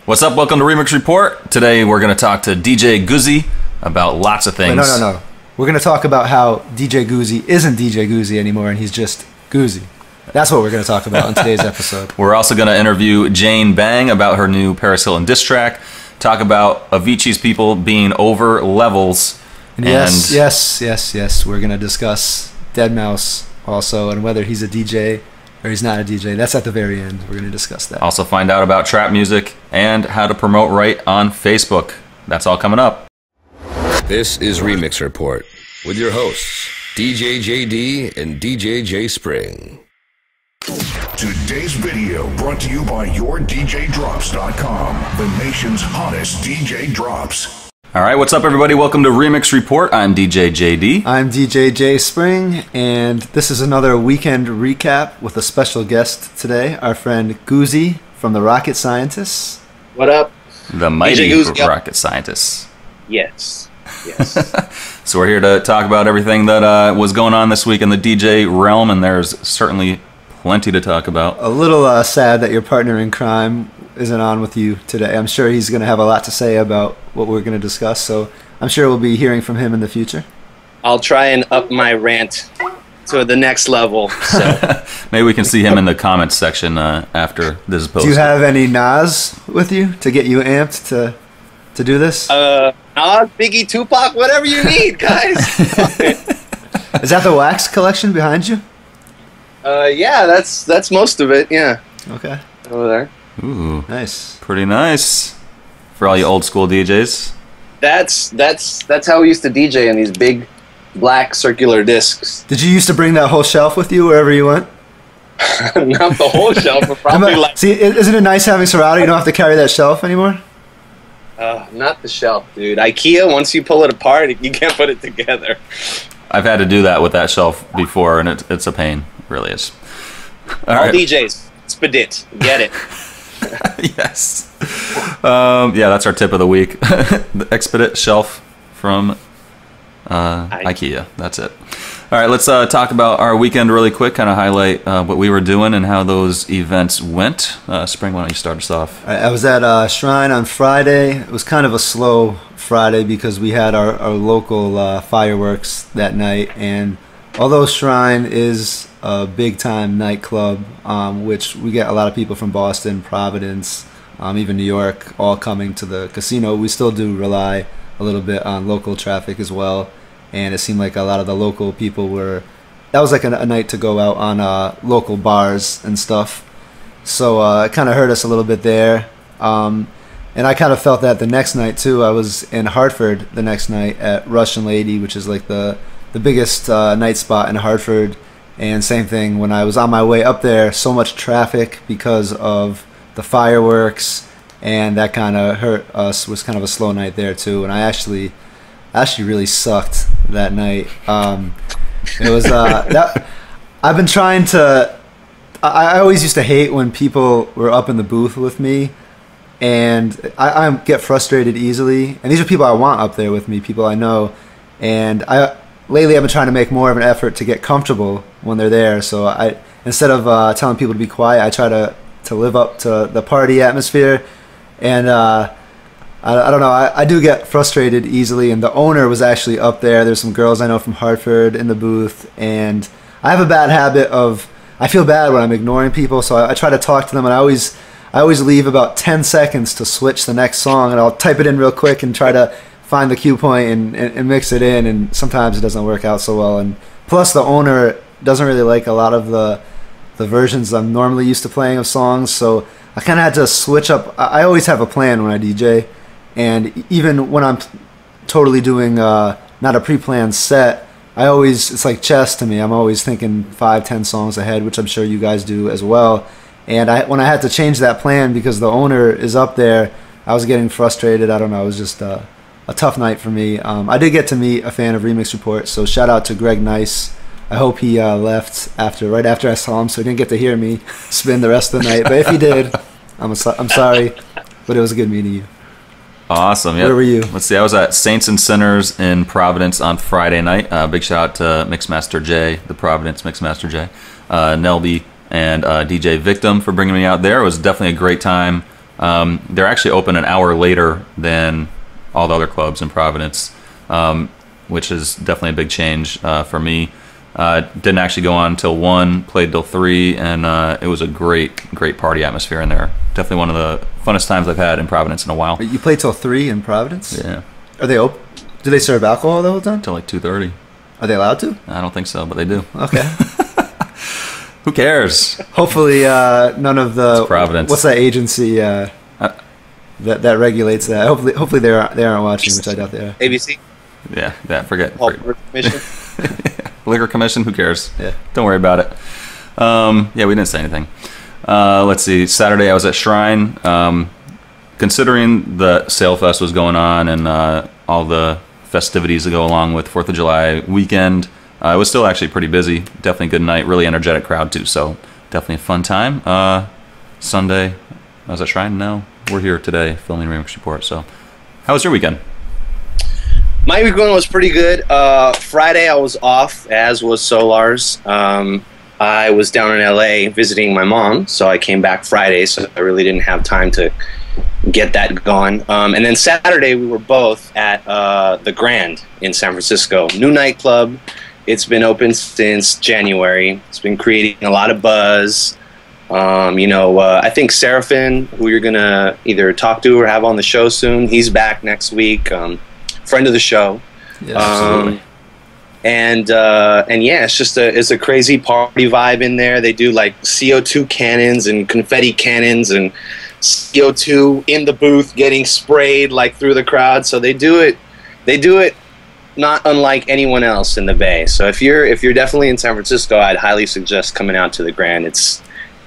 What's up? Welcome to Remix Report. Today we're going to talk to DJ Guzzi about lots of things. Wait, no. We're going to talk about how DJ Guzzi isn't DJ Guzzi anymore and he's just Guzzi. That's what we're going to talk about in today's episode. We're also going to interview Jane Bang about her new Paris Hilton diss track, talk about Avicii's people being over levels. And yes. We're going to discuss Deadmau5 also and whether he's a DJ or he's not a DJ. That's at the very end. We're going to discuss that. Also find out about trap music and how to promote right on Facebook. That's all coming up. This is Remix Report with your hosts, DJ JD and DJ J Spring. Today's video brought to you by YourDJDrops.com, the nation's hottest DJ drops. All right, what's up, everybody? Welcome to Remix Report. I'm DJ JD. I'm DJ J Spring, and this is another weekend recap with a special guest today, our friend Guzzi from the Rocket Scientists. What up? The mighty Rocket Scientists. Yes. So we're here to talk about everything that was going on this week in the DJ realm, and there's certainly plenty to talk about. A little sad that your partner in crime isn't on with you today. I'm sure he's going to have a lot to say about what we're going to discuss, so I'm sure we'll be hearing from him in the future. I'll try and up my rant to the next level. So. Maybe we can see him in the comments section after this is posted. Do you have any Nas with you to get you amped to do this? Nas, Biggie, Tupac, whatever you need, guys. Is that the Wax collection behind you? Yeah, that's most of it. Yeah. Okay. Over there. Ooh, nice. Pretty nice for all you old school DJs. That's how we used to DJ in these big black circular discs. Did you used to bring that whole shelf with you wherever you went? Not the whole shelf, but probably See, isn't it nice having Serato? You don't have to carry that shelf anymore. Not the shelf, dude. IKEA, once you pull it apart, you can't put it together. I've had to do that with that shelf before, and it's a pain. It really is. All right. DJs, Spedit, get it. Yes. Yeah, that's our tip of the week. The Expedit shelf from IKEA. That's it. All right, let's talk about our weekend really quick, kind of highlight what we were doing and how those events went. Spring, why don't you start us off? I was at Shrine on Friday. It was kind of a slow Friday because we had our local fireworks that night, and although Shrine is a big-time nightclub, which we get a lot of people from Boston, Providence, even New York, all coming to the casino, we still do rely a little bit on local traffic as well. And it seemed like a lot of the local people that was like a night to go out on local bars and stuff. So it kind of hurt us a little bit there. And I kind of felt that the next night too. I was in Hartford the next night at Russian Lady, which is like the biggest night spot in Hartford. And same thing, when I was on my way up there, so much traffic because of the fireworks, and that kind of hurt us. It was kind of a slow night there too, and I actually really sucked that night. It was I've been trying to. I always used to hate when people were up in the booth with me, and I get frustrated easily. And these are people I want up there with me, people I know, and lately I've been trying to make more of an effort to get comfortable when they're there. So instead of telling people to be quiet, I try to live up to the party atmosphere. And I don't know, I do get frustrated easily. And the owner was actually up there. There's some girls I know from Hartford in the booth. And I have a bad habit I feel bad when I'm ignoring people. So I try to talk to them, and I always leave about 10 seconds to switch the next song. And I'll type it in real quick and try to find the cue point and mix it in, and sometimes it doesn't work out so well. And plus the owner doesn't really like a lot of the versions I'm normally used to playing of songs, so I kind of had to switch up. I always have a plan when I DJ, and even when I'm totally doing not a pre-planned set, it's like chess to me. I'm always thinking 5-10 songs ahead, which I'm sure you guys do as well. And when I had to change that plan because the owner is up there, I was getting frustrated. I don't know, it was just a tough night for me. I did get to meet a fan of Remix Report, so shout out to Greg Nice. I hope he left right after I saw him, so he didn't get to hear me spin the rest of the night. But if he did, I'm sorry, but it was good meeting you. Awesome. Yep. Where were you? Let's see. I was at Saints and Sinners in Providence on Friday night. Big shout out to Mixmaster J, the Providence Mixmaster J, Nelby, and DJ Victim for bringing me out there. It was definitely a great time. They're actually open an hour later than all the other clubs in Providence, which is definitely a big change for me. Didn't actually go on until 1, played till 3, and it was a great party atmosphere in there. Definitely one of the funnest times I've had in Providence in a while. You played till 3 in Providence? Yeah. Are they open? Do they serve alcohol the whole time? Till like 2:30. Are they allowed to? I don't think so, but they do. Okay. Who cares? Hopefully, none of the It's Providence. What's that agency that regulates that? Hopefully they aren't watching, which I doubt they are. ABC. Yeah. Forget. Commission. Liquor Commission. Who cares? Yeah. Don't worry about it. Yeah, we didn't say anything. Let's see. Saturday I was at Shrine. Considering the Sail Fest was going on and all the festivities that go along with 4th of July weekend, it was still actually pretty busy. Definitely a good night. Really energetic crowd too. So definitely a fun time. Sunday I was at Shrine. Now we're here today filming Remix Report. So how was your weekend? My weekend was pretty good. Friday I was off, as was Solar's. I was down in LA visiting my mom, so I came back Friday, so I really didn't have time to get that going. And then Saturday we were both at the Grand in San Francisco. New nightclub. It's been open since January. It's been creating a lot of buzz. I think Seraphin, who you're going to either talk to or have on the show soon, he's back next week. Friend of the show. Yeah, absolutely. And yeah, it's a crazy party vibe in there. They do like CO2 cannons and confetti cannons and CO2 in the booth getting sprayed like through the crowd. So they do it not unlike anyone else in the Bay. So if you're definitely in San Francisco, I'd highly suggest coming out to the Grand. It's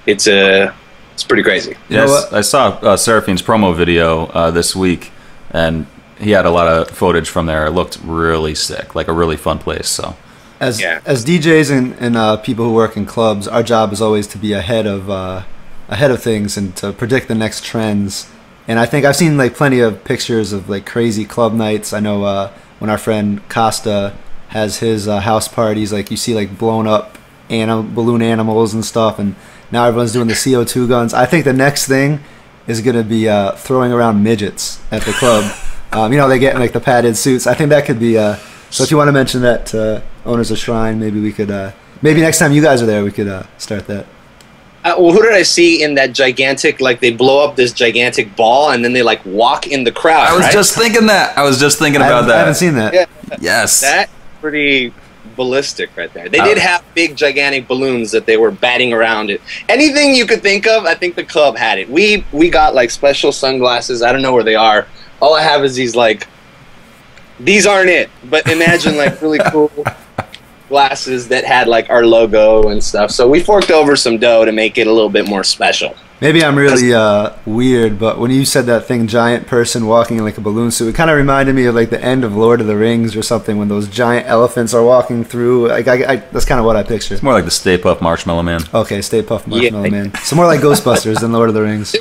pretty crazy. Yes, I saw Seraphine's promo video this week, and he had a lot of footage from there. It looked really sick, like a really fun place. So, as DJs and people who work in clubs, our job is always to be ahead of things and to predict the next trends. And I think I've seen like plenty of pictures of like crazy club nights. I know when our friend Costa has his house parties, like you see like blown up balloon animals and stuff, and now everyone's doing the CO2 guns. I think the next thing is going to be throwing around midgets at the club. They get in like the padded suits. I think that could be. So if you want to mention that to owners of Shrine, maybe we could. Maybe next time you guys are there, we could start that. Well, who did I see in that gigantic? Like they blow up this gigantic ball and then they like walk in the crowd. I was just thinking that. I was just thinking about that. I haven't seen that. Yeah. Yes. That's pretty ballistic right there. They did have big gigantic balloons that they were batting around it. Anything you could think of, I think the club had it. We got like special sunglasses. I don't know where they are. All I have is these like, these aren't it, but imagine like really cool glasses that had like our logo and stuff. So we forked over some dough to make it a little bit more special. Maybe I'm really weird, but when you said that thing, giant person walking in like a balloon suit, it kind of reminded me of like the end of Lord of the Rings or something when those giant elephants are walking through. Like that's kind of what I picture. It's more like the Stay Puft Marshmallow Man. Okay, Stay Puft Marshmallow Man. So more like Ghostbusters than Lord of the Rings.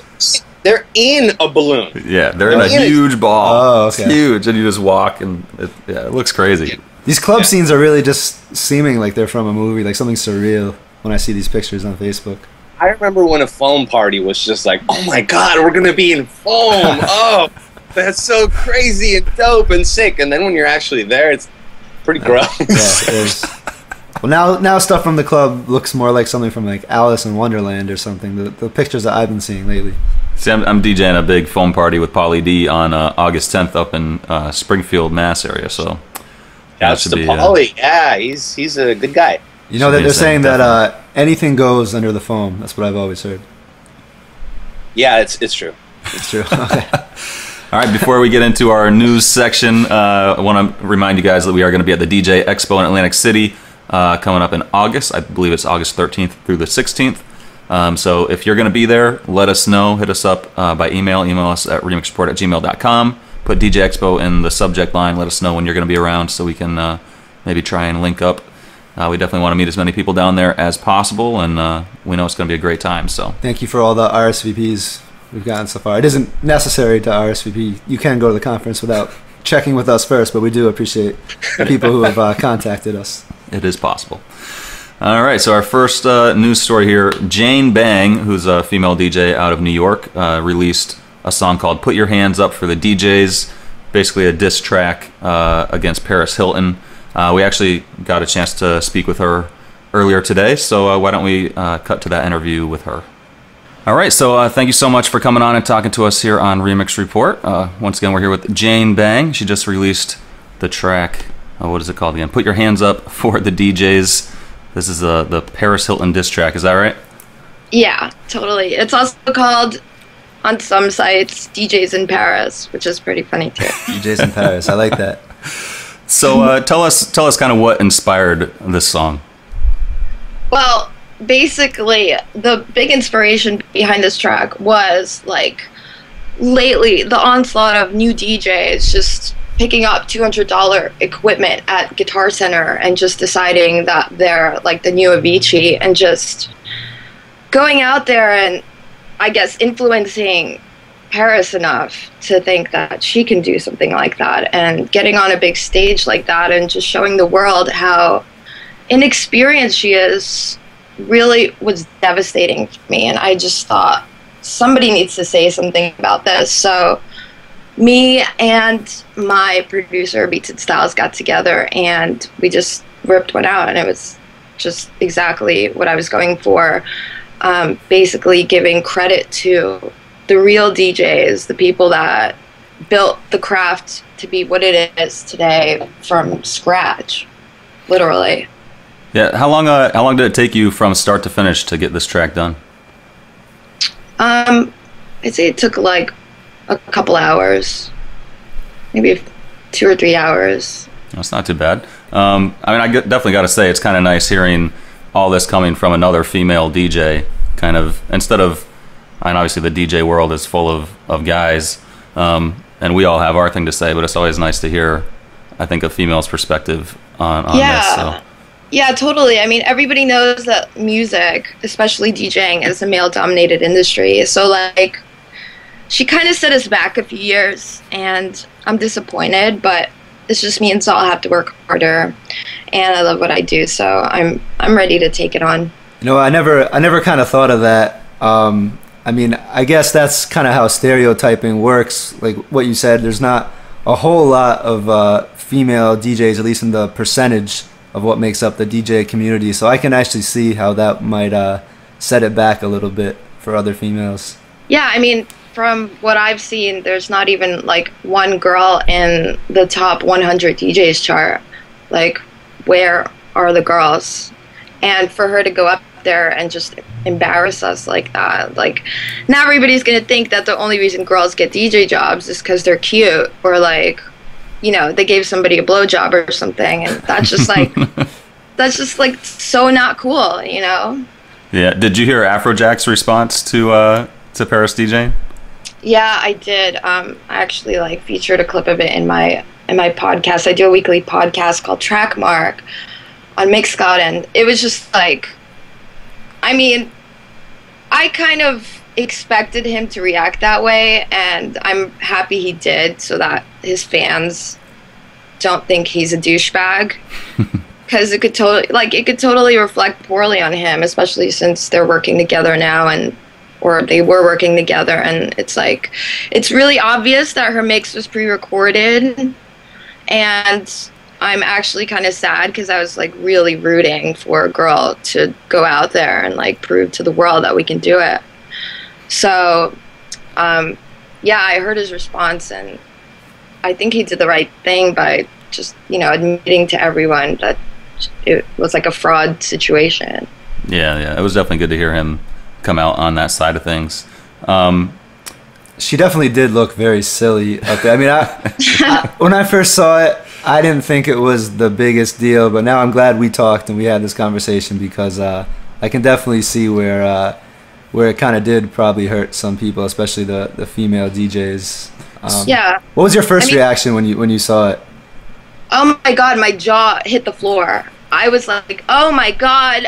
They're in a balloon. Yeah, they're in a huge ball. Oh, okay. It's huge, and you just walk, and it looks crazy. These club scenes are really just seeming like they're from a movie, like something surreal when I see these pictures on Facebook. I remember when a foam party was just like, oh my god, we're going to be in foam. Oh, that's so crazy and dope and sick. And then when you're actually there, it's pretty gross. Yeah, it is. Well, now stuff from the club looks more like something from like Alice in Wonderland or something. The pictures that I've been seeing lately. See, I'm DJing a big foam party with Pauly D on August 10th up in Springfield, Mass area. So that's to Pauly. Yeah, he's a good guy. You know that they're saying that anything goes under the foam. That's what I've always heard. Yeah, it's true. It's true. Okay. All right, before we get into our news section, I want to remind you guys that we are going to be at the DJ Expo in Atlantic City coming up in August. I believe it's August 13th through the 16th. So if you're going to be there, let us know. Hit us up by email. Email us at remixreport@gmail.com. Put DJ Expo in the subject line. Let us know when you're going to be around so we can maybe try and link up. We definitely want to meet as many people down there as possible, and we know it's going to be a great time. So thank you for all the RSVPs we've gotten so far. It isn't necessary to RSVP. You can go to the conference without checking with us first, but we do appreciate the people who have contacted us. It is possible. All right, so our first news story here, Jane Bang, who's a female DJ out of New York, released a song called Put Your Hands Up for the DJs, basically a diss track against Paris Hilton. We actually got a chance to speak with her earlier today, so why don't we cut to that interview with her. All right, so thank you so much for coming on and talking to us here on Remix Report. Once again, we're here with Jane Bang. She just released the track, what is it called again? Put Your Hands Up for the DJs. This is the Paris Hilton diss track, is that right? Yeah, totally. It's also called, on some sites, DJs in Paris, which is pretty funny too. DJs in Paris, I like that. So tell us kind of what inspired this song. Well, basically, the big inspiration behind this track was, like, lately, the onslaught of new DJs just picking up $200 equipment at Guitar Center and just deciding that they're, like, the new Avicii, and just going out there and, I guess, influencing Paris enough to think that she can do something like that, and getting on a big stage like that and just showing the world how inexperienced she is really was devastating for me. And I just thought, somebody needs to say something about this. So me and my producer, Beats and Styles, got together and we just ripped one out, and it was just exactly what I was going for. Basically giving credit to the real DJs, the people that built the craft to be what it is today from scratch, literally. Yeah, how long did it take you from start to finish to get this track done? I'd say it took like a couple hours, maybe 2 or 3 hours. That's not too bad. I mean, definitely got to say it's kind of nice hearing all this coming from another female DJ, kind of, instead of, and obviously the DJ world is full of guys, and we all have our thing to say, but it's always nice to hear, I think, a female's perspective on this. So. Yeah, totally. I mean, everybody knows that music, especially DJing, is a male-dominated industry. So, like, she kind of set us back a few years, and I'm disappointed, but this just means I'll have to work harder, and I love what I do, so I'm ready to take it on. You know, I never kind of thought of that. I mean, I guess that's kind of how stereotyping works. Like what you said, there's not a whole lot of female DJs, at least in the percentage of what makes up the DJ community. So I can actually see how that might set it back a little bit for other females. Yeah, I mean, from what I've seen, there's not even like one girl in the top 100 DJs chart. Like, where are the girls? And for her to go up there and just embarrass us like that, like, now everybody's gonna think that the only reason girls get DJ jobs is because they're cute, or like, you know, they gave somebody a blowjob or something, and that's just like that's just like so not cool, you know? Yeah. Did you hear Afrojack's response to Paris DJing? Yeah, I did. I actually like featured a clip of it in my podcast. I do a weekly podcast called Trackmark on Mixcloud, and it was just like, I mean, I kind of expected him to react that way, and I'm happy he did, so that his fans don't think he's a douchebag, because it could totally reflect poorly on him, especially since they're working together now, or they were working together, and it's like, it's really obvious that her mix was pre-recorded, and I'm actually kind of sad because I was like really rooting for a girl to go out there and like prove to the world that we can do it. So, yeah, I heard his response, and I think he did the right thing by just, you know, admitting to everyone that it was like a fraud situation. Yeah, it was definitely good to hear him come out on that side of things. She definitely did look very silly up there. I mean, when I first saw it, I didn't think it was the biggest deal, but now I'm glad we talked and we had this conversation, because I can definitely see where it kind of did probably hurt some people, especially the female DJs. Yeah. What was your first reaction when you saw it? Oh my God, my jaw hit the floor. I was like, oh my God.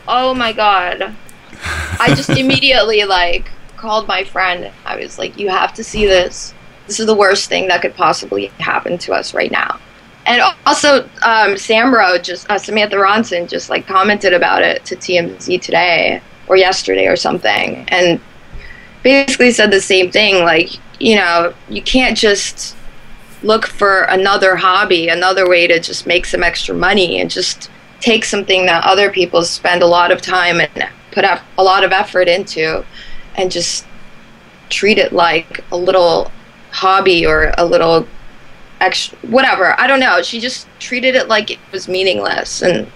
I just immediately like called my friend. I was like, you have to see this. This is the worst thing that could possibly happen to us right now. And also, Samantha Ronson just like commented about it to TMZ today or yesterday or something, and basically said the same thing. Like, you know, you can't just look for another hobby, another way to just make some extra money, and just take something that other people spend a lot of time and put up a lot of effort into, and just treat it like a little hobby or a little extra, whatever. I don't know. She just treated it like it was meaningless, and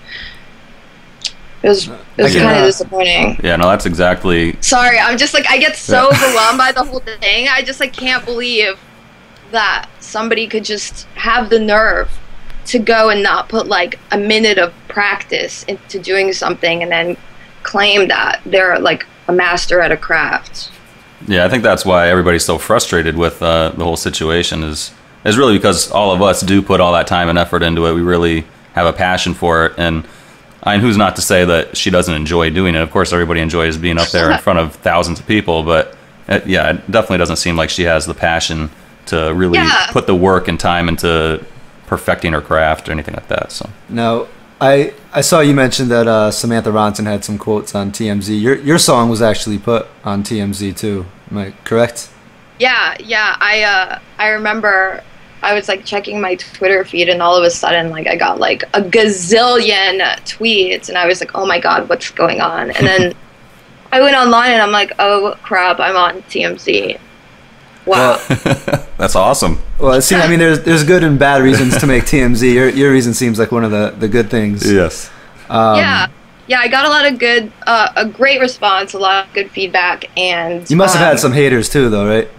it was kind of disappointing. Yeah, no, that's exactly. Sorry, I'm just like, I get so overwhelmed by the whole thing. I just like can't believe that somebody could just have the nerve to go and not put like a minute of practice into doing something and then claim that they're like a master at a craft. Yeah, I think that's why everybody's so frustrated with the whole situation is really because all of us do put all that time and effort into it. We really have a passion for it, and who's not to say that she doesn't enjoy doing it? Of course, everybody enjoys being up there in front of thousands of people, but it definitely doesn't seem like she has the passion to really put the work and time into perfecting her craft or anything like that. So now, I saw you mentioned that Samantha Ronson had some quotes on TMZ. Your song was actually put on TMZ too. Am I correct? Yeah. I remember I was like checking my Twitter feed, and all of a sudden, like I got like a gazillion tweets, and I was like, "Oh my God, what's going on?" And then I went online, and I'm like, "Oh crap, I'm on TMZ." Wow, that's awesome. Well, see, I mean, there's good and bad reasons to make TMZ. Your reason seems like one of the good things. Yes. Yeah, I got a lot of good, a great response, a lot of good feedback, and you must have had some haters too, though, right?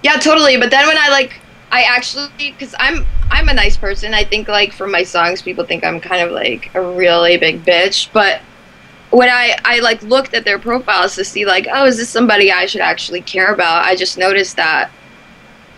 Yeah, totally. But then when I actually, because I'm a nice person. I think like for my songs, people think I'm kind of like a really big bitch. But when I like looked at their profiles to see like, oh, is this somebody I should actually care about? I just noticed that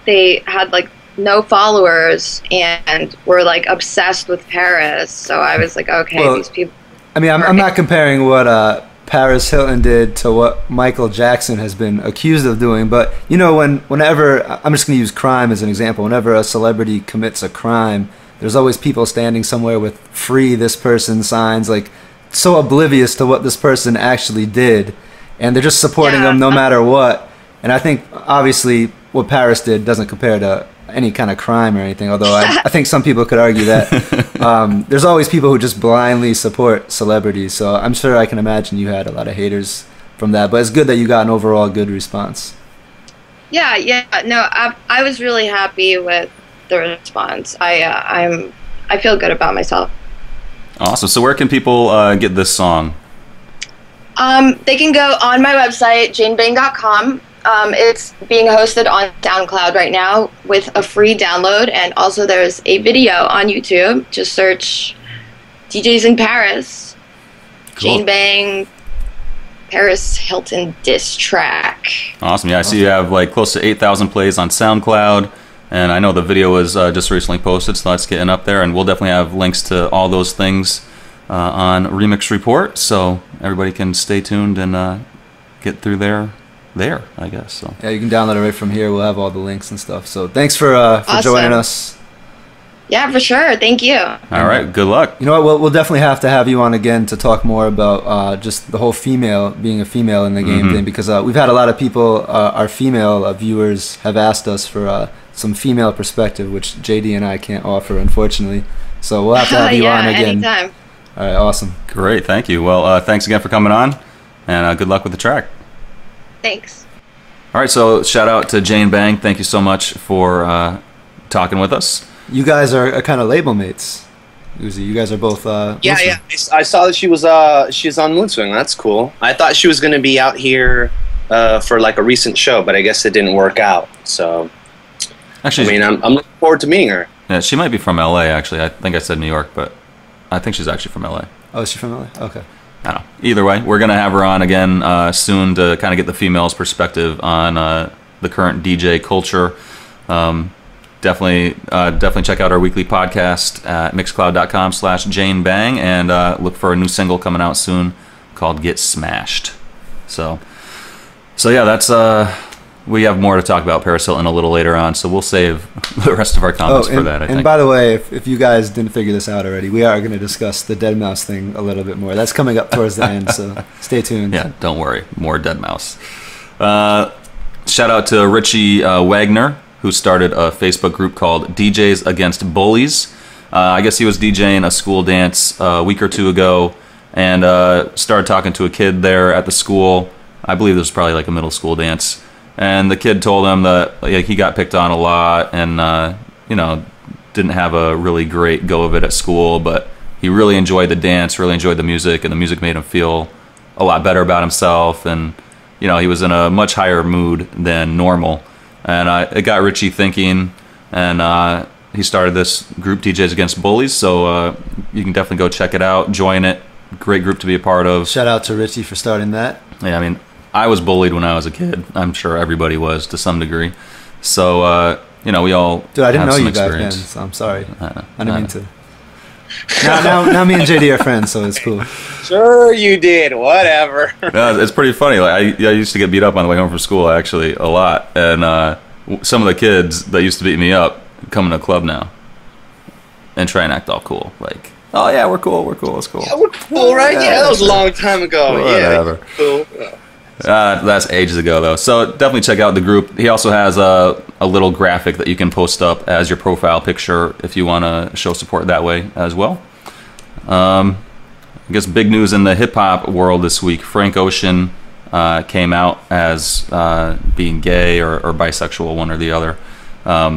they had like no followers and were like obsessed with Paris. So I was like, okay, well, these people. I mean, I'm not comparing what Paris Hilton did to what Michael Jackson has been accused of doing, but you know, whenever I'm just going to use crime as an example, whenever a celebrity commits a crime, there's always people standing somewhere with "free this person" signs, like so oblivious to what this person actually did, and they're just supporting them no matter what. And I think obviously what Paris did doesn't compare to any kind of crime or anything, although I think some people could argue that. There's always people who just blindly support celebrities, so I'm sure I can imagine you had a lot of haters from that, but it's good that you got an overall good response. Yeah, no, I was really happy with the response. I feel good about myself. Awesome. So where can people get this song? They can go on my website, janebang.com. It's being hosted on SoundCloud right now with a free download, and also there's a video on YouTube. Just search DJs in Paris, cool. Jane Bang, Paris Hilton diss track. Awesome. Yeah, I see you have like close to 8,000 plays on SoundCloud, and I know the video was just recently posted, so that's getting up there, and we'll definitely have links to all those things on Remix Report, so everybody can stay tuned and get through there, I guess. So yeah, you can download it right from here. We'll have all the links and stuff. So thanks for joining us. Yeah, for sure. Thank you. All right. Good luck. You know what? We'll definitely have to have you on again to talk more about just the whole being a female in the game thing, because we've had a lot of people, our female viewers have asked us for some female perspective, which JD and I can't offer, unfortunately. So we'll have to have you on again. Anytime. All right. Awesome. Great. Thank you. Well, thanks again for coming on, and good luck with the track. Thanks. All right, so shout out to Jane Bang. Thank you so much for talking with us. You guys are kind of label mates. Uzi, you guys are both. Yeah. I saw that she's on Mood Swing. That's cool. I thought she was going to be out here for like a recent show, but I guess it didn't work out. So, actually, I mean, I'm looking forward to meeting her. Yeah, she might be from LA. Actually, I think I said New York, but I think she's actually from LA. Oh, is she from LA? Okay. I don't know. Either way, we're going to have her on again soon to kind of get the females' perspective on the current DJ culture. Definitely check out our weekly podcast at mixcloud.com/JaneBang and look for a new single coming out soon called Get Smashed. So yeah, that's we have more to talk about Paris Hilton a little later on, so we'll save the rest of our comments for that, I think. And by the way, if you guys didn't figure this out already, we are going to discuss the dead mouse thing a little bit more. That's coming up towards the end, so stay tuned. Yeah, don't worry. More dead mouse. Shout out to Richie Wagner, who started a Facebook group called DJs Against Bullies. I guess he was DJing a school dance a week or two ago and started talking to a kid there at the school. I believe this was probably like a middle school dance. And the kid told him that he got picked on a lot and, didn't have a really great go of it at school, but he really enjoyed the dance, really enjoyed the music, and the music made him feel a lot better about himself. And, he was in a much higher mood than normal. And it got Richie thinking, and he started this group, DJs Against Bullies, so you can definitely go check it out, join it. Great group to be a part of. Shout out to Richie for starting that. Yeah, I mean, I was bullied when I was a kid. I'm sure everybody was to some degree. So, we all Dude, I didn't have know some you guys then, experience. so I'm sorry. I didn't mean to. Now me and JD are friends, so it's cool. Sure you did. Whatever. Yeah, it's pretty funny. Like I used to get beat up on the way home from school, actually, a lot. And some of the kids that used to beat me up come to the club now and try and act all cool. Like, oh, yeah, we're cool, it's cool. Yeah, we're cool, right? Yeah, that was a long time ago. Whatever. Yeah, cool. That's ages ago, though. So definitely check out the group. He also has a little graphic that you can post up as your profile picture if you want to show support that way as well. I guess big news in the hip-hop world this week. Frank Ocean came out as being gay or bisexual, one or the other.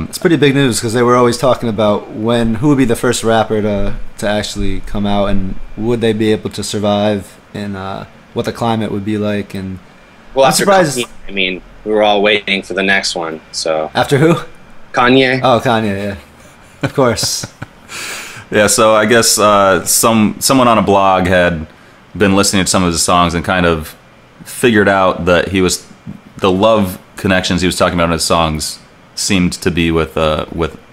It's pretty big news because they were always talking about who would be the first rapper to actually come out, and would they be able to survive, and what the climate would be like. And well, I'm after surprised. Kanye, I mean, we were all waiting for the next one. So After who? Kanye. Oh, Kanye, yeah, of course. Yeah, so I guess someone on a blog had been listening to some of his songs and kind of figured out that the love connections he was talking about in his songs seemed to be with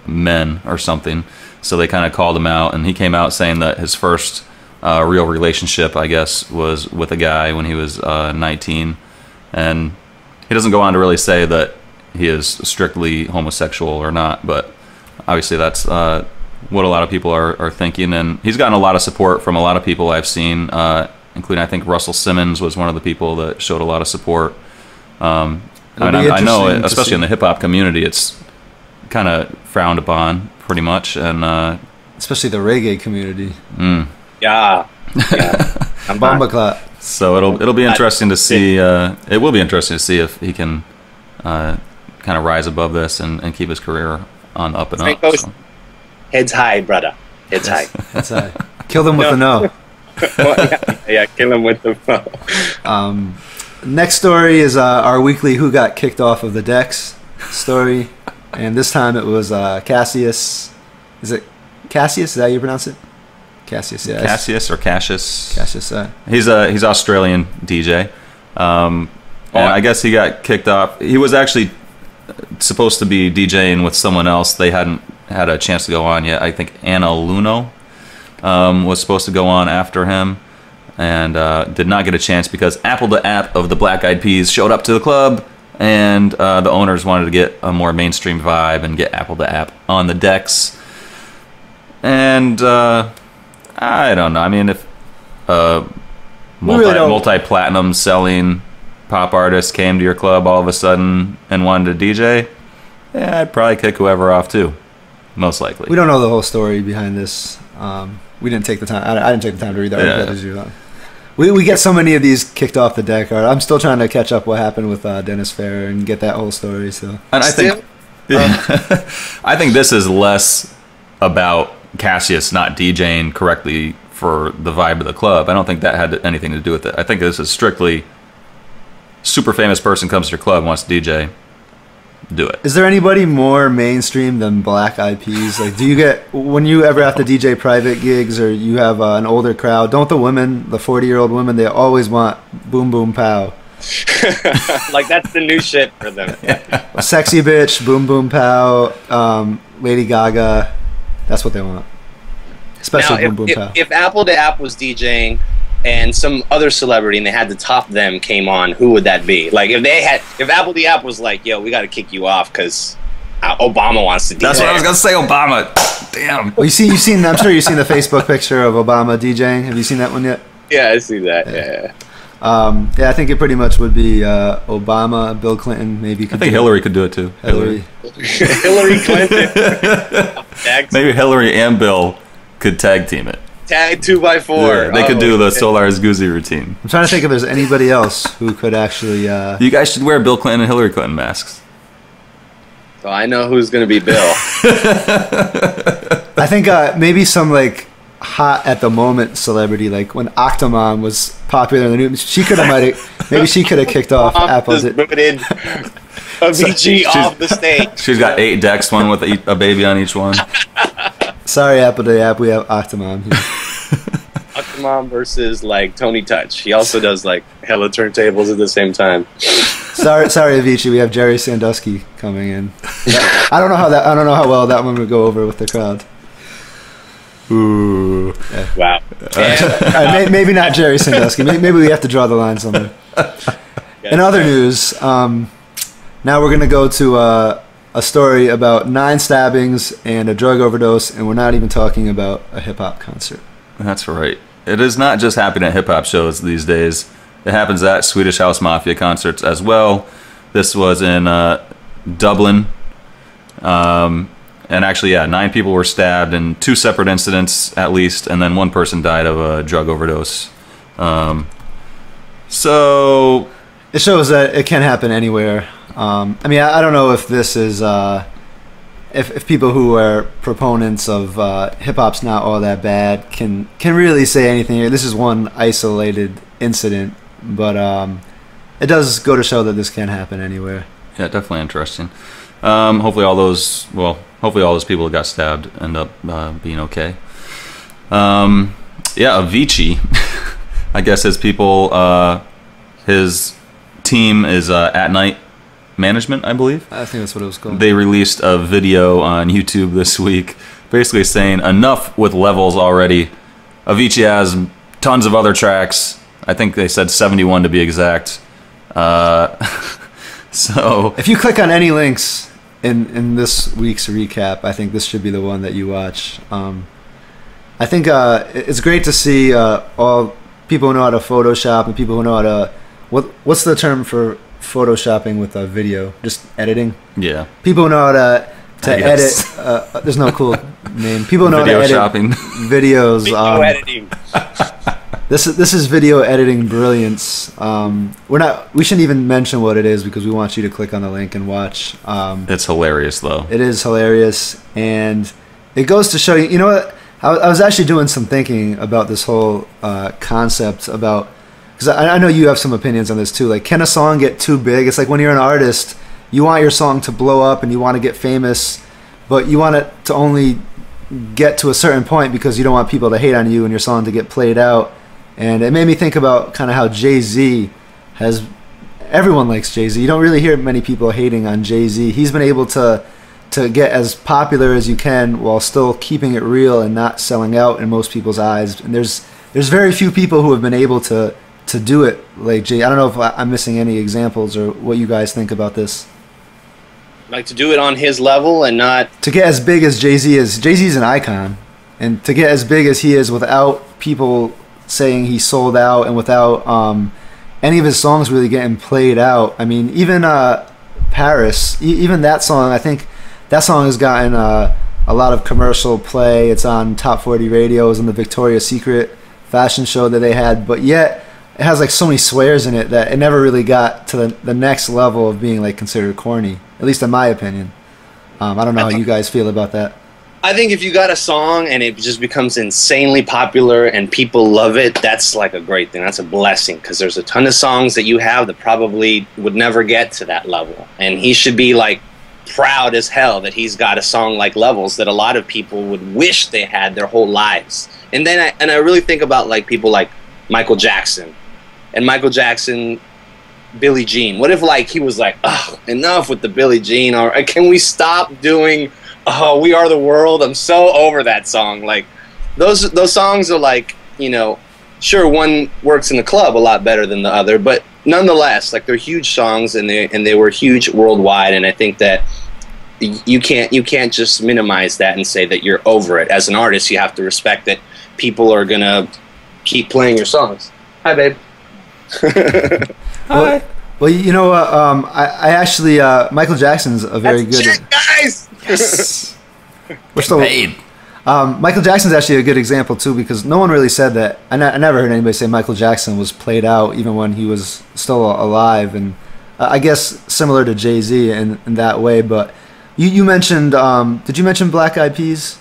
men or something. So they kind of called him out, and he came out saying that his first real relationship, I guess, was with a guy when he was 19. And he doesn't go on to really say that he is strictly homosexual or not, but obviously that's what a lot of people are thinking. And he's gotten a lot of support from a lot of people I've seen, including I think Russell Simmons was one of the people that showed a lot of support. I know, especially in the hip-hop community, it's kind of frowned upon pretty much, and especially the reggae community. Yeah. I'm Bomba Clot. So it'll be interesting to see. It will be interesting to see if he can kind of rise above this and keep his career on the up and up. So. Heads high, brother. Heads high. Heads high. Kill them with a no. yeah, kill them with the no. Next story is our weekly Who Got Kicked Off of the Decks story. And this time it was Cassius. Is it Cassius? Is that how you pronounce it? Cassius, yeah. Cassius or Cassius? Cassius, He's Australian DJ. And I guess he got kicked off. He was actually supposed to be DJing with someone else. They hadn't had a chance to go on yet. I think Anna Luno was supposed to go on after him, and did not get a chance because Apple the App of the Black Eyed Peas showed up to the club, and the owners wanted to get a more mainstream vibe and get Apple the App on the decks. And I don't know. I mean, if multi-platinum selling pop artist came to your club all of a sudden and wanted to DJ, yeah, I'd probably kick whoever off too, most likely. We don't know the whole story behind this. We didn't take the time. I didn't take the time to read that. We get so many of these kicked off the deck. I'm still trying to catch up what happened with Dennis Farrer and get that whole story. So, and I think I think this is less about Cassius not DJing correctly for the vibe of the club. I don't think that had anything to do with it. I think this is strictly super famous person comes to your club, wants to DJ, do it. Is there anybody more mainstream than Black Eyed Peas? Like, do you get, when you ever have to DJ private gigs or you have an older crowd, don't the women, the 40-year-old women, they always want boom boom pow? Like, that's the new shit for them. Sexy bitch, boom boom pow, Lady Gaga. That's what they want. Especially now, boom boom pow. If Apple to App was DJing, and some other celebrity, and they had to top them, came on, who would that be? Like if Apple the App was like, yo, we got to kick you off because Obama wants to DJ. That's what I was gonna say, Obama. Damn. Well, you've seen. I'm sure you've seen the Facebook picture of Obama DJing. Have you seen that one yet? Yeah, I see that. Yeah. I think it pretty much would be Obama, Bill Clinton, maybe. I think Hillary could do it too. Hillary Clinton. Maybe Hillary and Bill could tag team it. Tag 2x4. Yeah, they could do the Solar's Guzzi routine. I'm trying to think if there's anybody else who could actually. You guys should wear Bill Clinton and Hillary Clinton masks. So I know who's going to be Bill. I think maybe some like hot at the moment celebrity, like when Octomom was popular in the news. She could have maybe she could have kicked off Apple's. Booted Avicii off the stage. She's got 8 decks, one with a baby on each one. Sorry, Apple the App. We have Octomom here. Octomom versus like Tony Touch. He also does like hella turntables at the same time. Sorry, Avicii. We have Jerry Sandusky coming in. I don't know how well that one would go over with the crowd. Ooh. Yeah. Wow. Maybe not Jerry Sandusky. Maybe we have to draw the line somewhere. In other news, now we're going to go to a story about 9 stabbings and a drug overdose, and we're not even talking about a hip-hop concert. That's right. It is not just happening at hip-hop shows these days. It happens at Swedish House Mafia concerts as well. This was in Dublin. And actually, 9 people were stabbed in 2 separate incidents at least, and then 1 person died of a drug overdose. So it shows that it can happen anywhere. I mean, I don't know if this is if people who are proponents of hip hop's not all that bad can really say anything here. This is one isolated incident, but it does go to show that this can happen anywhere. Yeah, definitely interesting. Hopefully all those people who got stabbed end up being okay. Avicii, I guess his team is At Night Management, I believe. I think that's what it was called. They released a video on YouTube this week basically saying enough with Levels already. Avicii has tons of other tracks. I think they said 71 to be exact. So if you click on any links in this week's recap, I think this should be the one that you watch. I think it's great to see all people who know how to Photoshop and people who know how to what's the term for Photoshopping with a video? Just editing. Yeah. People who know how to edit. There's no cool name. People who know how to edit shopping. videos. Video editing. This is video editing brilliance. We shouldn't even mention what it is because we want you to click on the link and watch. It's hilarious though. It is hilarious, and it goes to show you. You know what? I was actually doing some thinking about this whole concept about because I know you have some opinions on this too. Like, can a song get too big? It's like when you're an artist, you want your song to blow up and you want to get famous, but you want it to only get to a certain point because you don't want people to hate on you and your song to get played out. And it made me think about kind of how Jay-Z has... Everyone likes Jay-Z. You don't really hear many people hating on Jay-Z. He's been able to get as popular as you can while still keeping it real and not selling out in most people's eyes. And there's very few people who have been able to do it like Jay. I don't know if I'm missing any examples or what you guys think about this. Like to do it on his level and not... To get as big as Jay-Z is. Jay-Z's an icon. And to get as big as he is without people saying he sold out and without any of his songs really getting played out. I mean, even Paris, even that song, I think that song has gotten a lot of commercial play. It's on Top 40 radio. It was in the Victoria's Secret fashion show that they had, but yet it has like so many swears in it that it never really got to the next level of being like considered corny, at least in my opinion. I don't know how you guys feel about that. I think if you got a song and it just becomes insanely popular and people love it, that's like a great thing. That's a blessing because there's a ton of songs that you have that probably would never get to that level. And he should be like proud as hell that he's got a song like Levels that a lot of people would wish they had their whole lives. And then I really think about like people like Michael Jackson. And Michael Jackson, Billie Jean. What if like he was like, oh, enough with the Billie Jean, or can we stop doing We Are the World? I'm so over that song. Like those songs are like, you know, sure, one works in the club a lot better than the other, but nonetheless, like, they're huge songs, and they were huge worldwide, and I think that you can't just minimize that and say that you're over it. As an artist, you have to respect that people are gonna keep playing your songs. Hi, babe. Hi. Well, you know what? I actually Michael Jackson's a very That's good. Check, guys. Yes. We're still Paid. Michael Jackson's actually a good example too, because no one really said that. I never heard anybody say Michael Jackson was played out even when he was still alive, and I guess similar to Jay-Z in that way. But you mentioned, did you mention Black Eyed Peas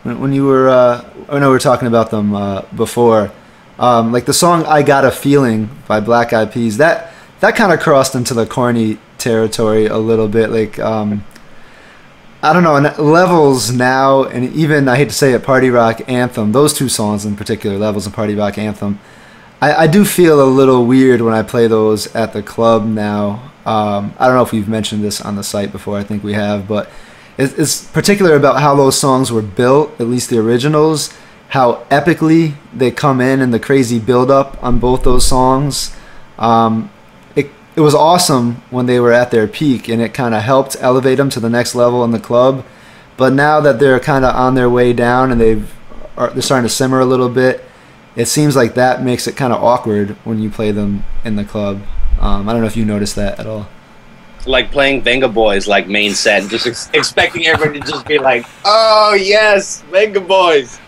when you were? I know we were talking about them before. Like the song "I Got a Feeling" by Black Eyed Peas, that kind of crossed into the corny territory a little bit. Like I don't know, Levels now, and even, I hate to say it, Party Rock Anthem, those two songs in particular, Levels and Party Rock Anthem, I do feel a little weird when I play those at the club now. I don't know if we've mentioned this on the site before, I think we have, but it's particular about how those songs were built, at least the originals, how epically they come in and the crazy build-up on both those songs. It was awesome when they were at their peak, and it kind of helped elevate them to the next level in the club. But now that they're kind of on their way down and they're starting to simmer a little bit, it seems like that makes it kind of awkward when you play them in the club. I don't know if you noticed that at all. Like playing Venga Boys like main set, just expecting everyone to just be like, "Oh yes, Venga Boys."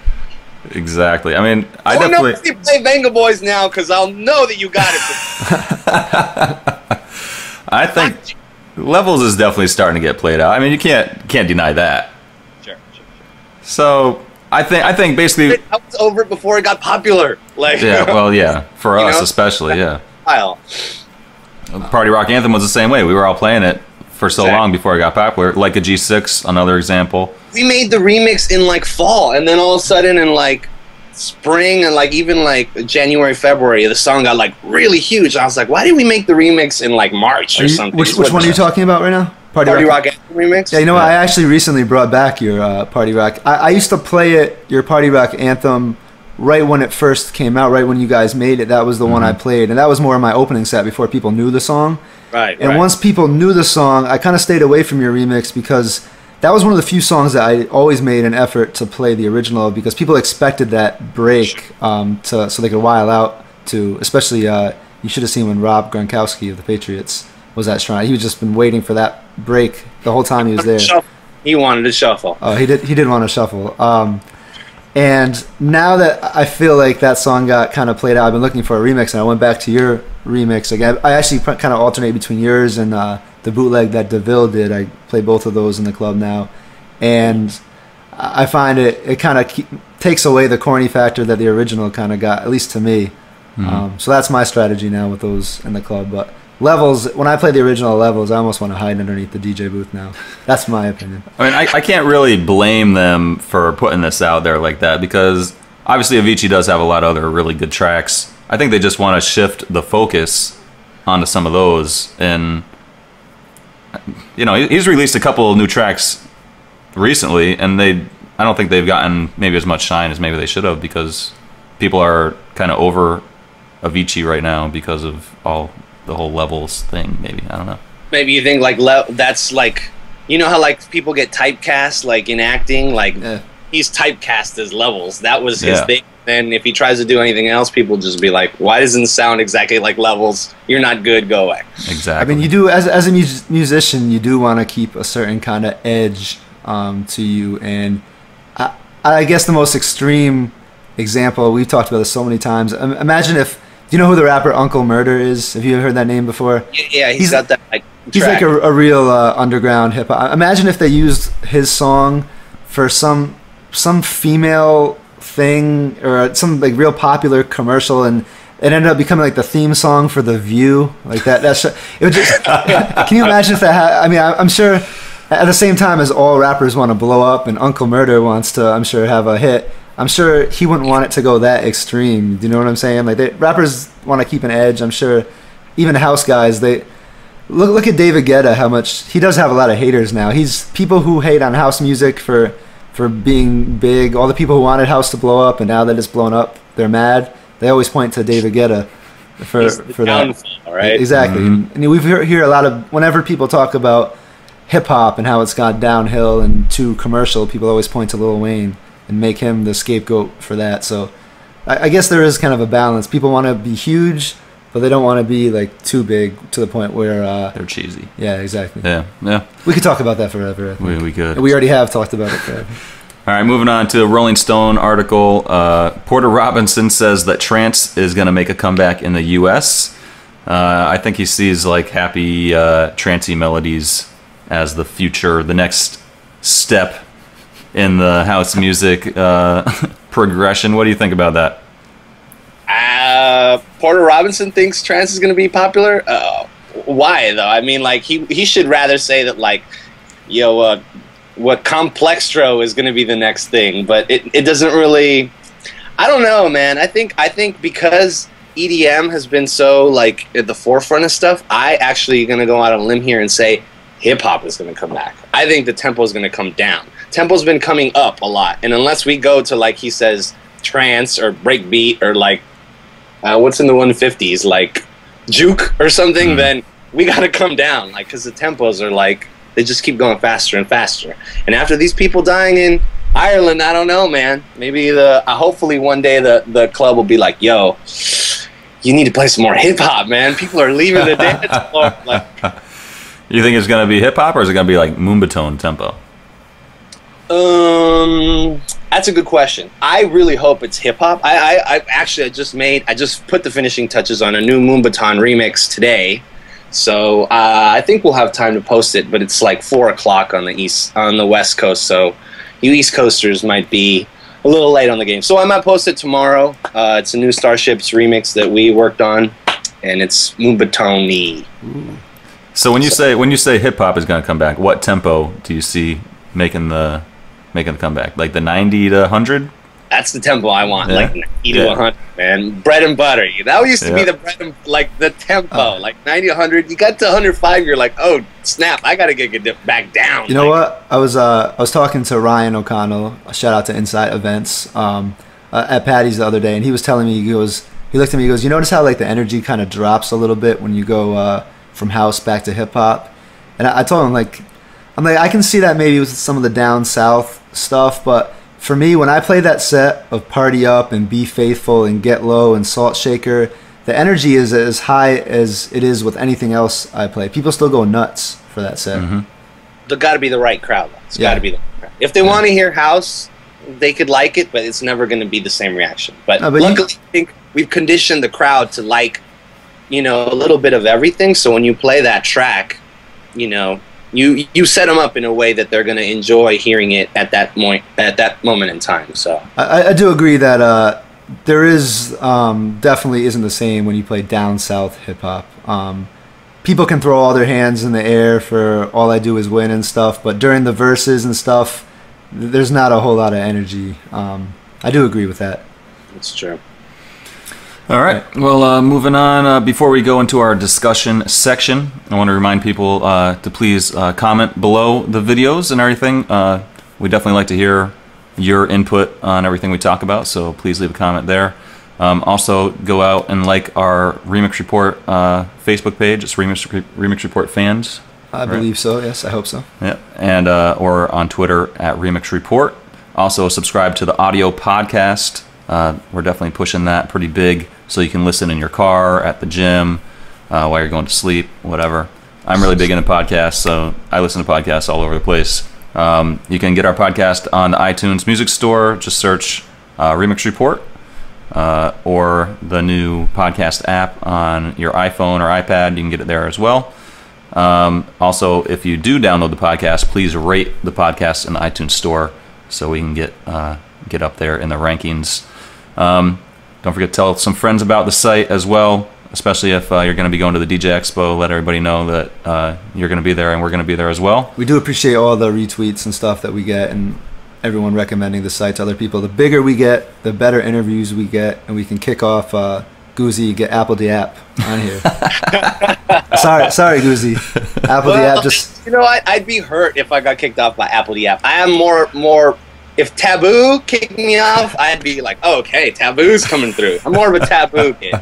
Exactly. I mean, I definitely know if you play Venga Boys now, because I'll know that you got it. I think Levels is definitely starting to get played out. I mean, you can't deny that. Sure. So I think basically I was over it before it got popular. Like, yeah, well, yeah, for us especially, yeah. Style. Party Rock Anthem was the same way. We were all playing it for so long before it got popular. Like a G6, another example. We made the remix in like fall, and then all of a sudden in like spring and like even like January, February, the song got like really huge. I was like, why did we make the remix in like March or something? Which one are you talking about right now? Party Rock Anthem remix? Yeah, you know what? I actually recently brought back your Party Rock. I used to play your Party Rock Anthem right when it first came out, right when you guys made it. That was the one I played, and that was more of my opening set before people knew the song. Right. Once people knew the song, I kind of stayed away from your remix, because that was one of the few songs that I always made an effort to play the original of, because people expected that break so they could while out to, especially you should have seen when Rob Gronkowski of the Patriots was at Shrine. He was just been waiting for that break the whole time he was there. He wanted to shuffle. Oh, he did want to shuffle. And now that I feel like that song got kind of played out, I've been looking for a remix, and I went back to your remix again. I actually kind of alternate between yours and the bootleg that DeVille did. I play both of those in the club now, and I find it kind of takes away the corny factor that the original kind of got, at least to me. So that's my strategy now with those in the club. But Levels, when I play the original Levels, I almost want to hide underneath the DJ booth now. That's my opinion. I mean, I can't really blame them for putting this out there like that, because obviously Avicii does have a lot of other really good tracks. I think they just want to shift the focus onto some of those. And, you know, he's released a couple of new tracks recently, and I don't think they've gotten maybe as much shine as maybe they should have, because people are kind of over Avicii right now because of the whole Levels thing. Maybe, I don't know. Maybe you think like that's like, you know how like people get typecast like in acting, like he's typecast as Levels. That was his thing. And if he tries to do anything else, people just be like, why doesn't it sound exactly like Levels? You're not good, go away. Exactly. I mean, you do, as a musician, you do want to keep a certain kind of edge to you. And I guess the most extreme example, we've talked about this so many times, imagine if, do you know who the rapper Uncle Murder is? Have you ever heard that name before? Yeah, he's got that like track. He's like a real underground hip hop. Imagine if they used his song for some female thing, or some like real popular commercial, and it ended up becoming like the theme song for The View, like that. It would just. Can you imagine if that? I mean, I'm sure. At the same time as all rappers want to blow up, and Uncle Murder wants to, I'm sure, have a hit. I'm sure he wouldn't want it to go that extreme. Do you know what I'm saying? Like rappers want to keep an edge. I'm sure even house guys, they look at David Guetta, how much he does have a lot of haters now. He's people who hate on house music for being big. All the people who wanted house to blow up, and now that it's blown up, they're mad. they always point to David Guetta for that. Right? Exactly. And we hear a lot of, whenever people talk about hip hop and how it's gone downhill and too commercial, people always point to Lil Wayne and make him the scapegoat for that. So I guess there is kind of a balance. People want to be huge, but they don't want to be like too big to the point where they're cheesy. Yeah, exactly. Yeah. We could talk about that forever. I think. We could. We already have talked about it forever. All right, moving on to a Rolling Stone article. Porter Robinson says that trance is going to make a comeback in the U.S. I think he sees like happy trancey melodies as the future, the next step in the house music progression. What do you think about that? Porter Robinson thinks trance is going to be popular. Why though? I mean, like he should rather say that like, what Complextro is going to be the next thing. But it doesn't really. I don't know, man. I think because EDM has been so like at the forefront of stuff, I actually going to go out on a limb here and say hip hop is going to come back. I think the tempo is going to come down. Tempo's been coming up a lot, and unless we go to like he says trance or breakbeat or like what's in the 150s like juke or something, then we got to come down, like because the tempos are like they just keep going faster and faster. And after these people dying in Ireland, I don't know, man. Maybe hopefully one day the club will be like, yo, you need to play some more hip hop, man. People are leaving the dance floor. Like, you think it's gonna be hip hop or is it gonna be like Moombahton tempo? That's a good question. I really hope it's hip hop. I just put the finishing touches on a new Moombahton remix today, so I think we'll have time to post it. But it's like 4 o'clock on the West Coast, so you East Coasters might be a little late on the game. So I might post it tomorrow. It's a new Starships remix that we worked on, and it's Moombahton-y. So when you say hip hop is going to come back, what tempo do you see making the comeback? Like the 90 to 100? That's the tempo I want, like 90 to 100, man. Bread and butter. That used to be the bread and like the tempo, like 90 to 100. You got to 105, you're like, oh snap, I got to get back down. You know what? I was talking to Ryan O'Connell. A shout out to Insight Events at Patty's the other day, and he was telling me he looked at me, he goes, you notice how like the energy kind of drops a little bit when you go from house back to hip hop? And I told him I'm like I can see that maybe with some of the down south stuff, but for me, when I play that set of Party Up and Be Faithful and Get Low and Salt Shaker, the energy is as high as it is with anything else I play. People still go nuts for that set. There's got to be the right crowd. It's got to be the right crowd. If they want to hear house, they could like it, but it's never going to be the same reaction. But luckily, I think we've conditioned the crowd to like, a little bit of everything. So when you play that track, you set them up in a way that they're going to enjoy hearing it at that moment in time. So I do agree that there is definitely isn't the same when you play down south hip hop. People can throw all their hands in the air for All I Do Is Win and stuff, but during the verses and stuff, there's not a whole lot of energy. I do agree with that. It's true. All right. Well, moving on. Before we go into our discussion section, I want to remind people to please comment below the videos and everything. We definitely like to hear your input on everything we talk about, so please leave a comment there. Also, go out and like our Remix Report Facebook page. It's Remix Report Fans. I believe so. Yes, I hope so. Yeah, and or on Twitter at Remix Report. Also, subscribe to the audio podcast. We're definitely pushing that pretty big, so you can listen in your car, at the gym, while you're going to sleep, whatever. I'm really big into podcasts, so I listen to podcasts all over the place. You can get our podcast on the iTunes Music Store. Just search Remix Report, or the new podcast app on your iPhone or iPad. You can get it there as well. Also, if you do download the podcast, please rate the podcast in the iTunes Store so we can get up there in the rankings. Don't forget to tell some friends about the site as well, especially if you're going to be going to the DJ Expo. Let everybody know that you're going to be there and we're going to be there as well. We do appreciate all the retweets and stuff that we get and everyone recommending the site to other people. The bigger we get, the better interviews we get, and we can kick off Goozy, get Apple the App on here. sorry, Goozy. Apple the App just... I'd be hurt if I got kicked off by Apple the App. I am more if Taboo kicked me off, I'd be like, oh, okay, Taboo's coming through. I'm more of a Taboo kid.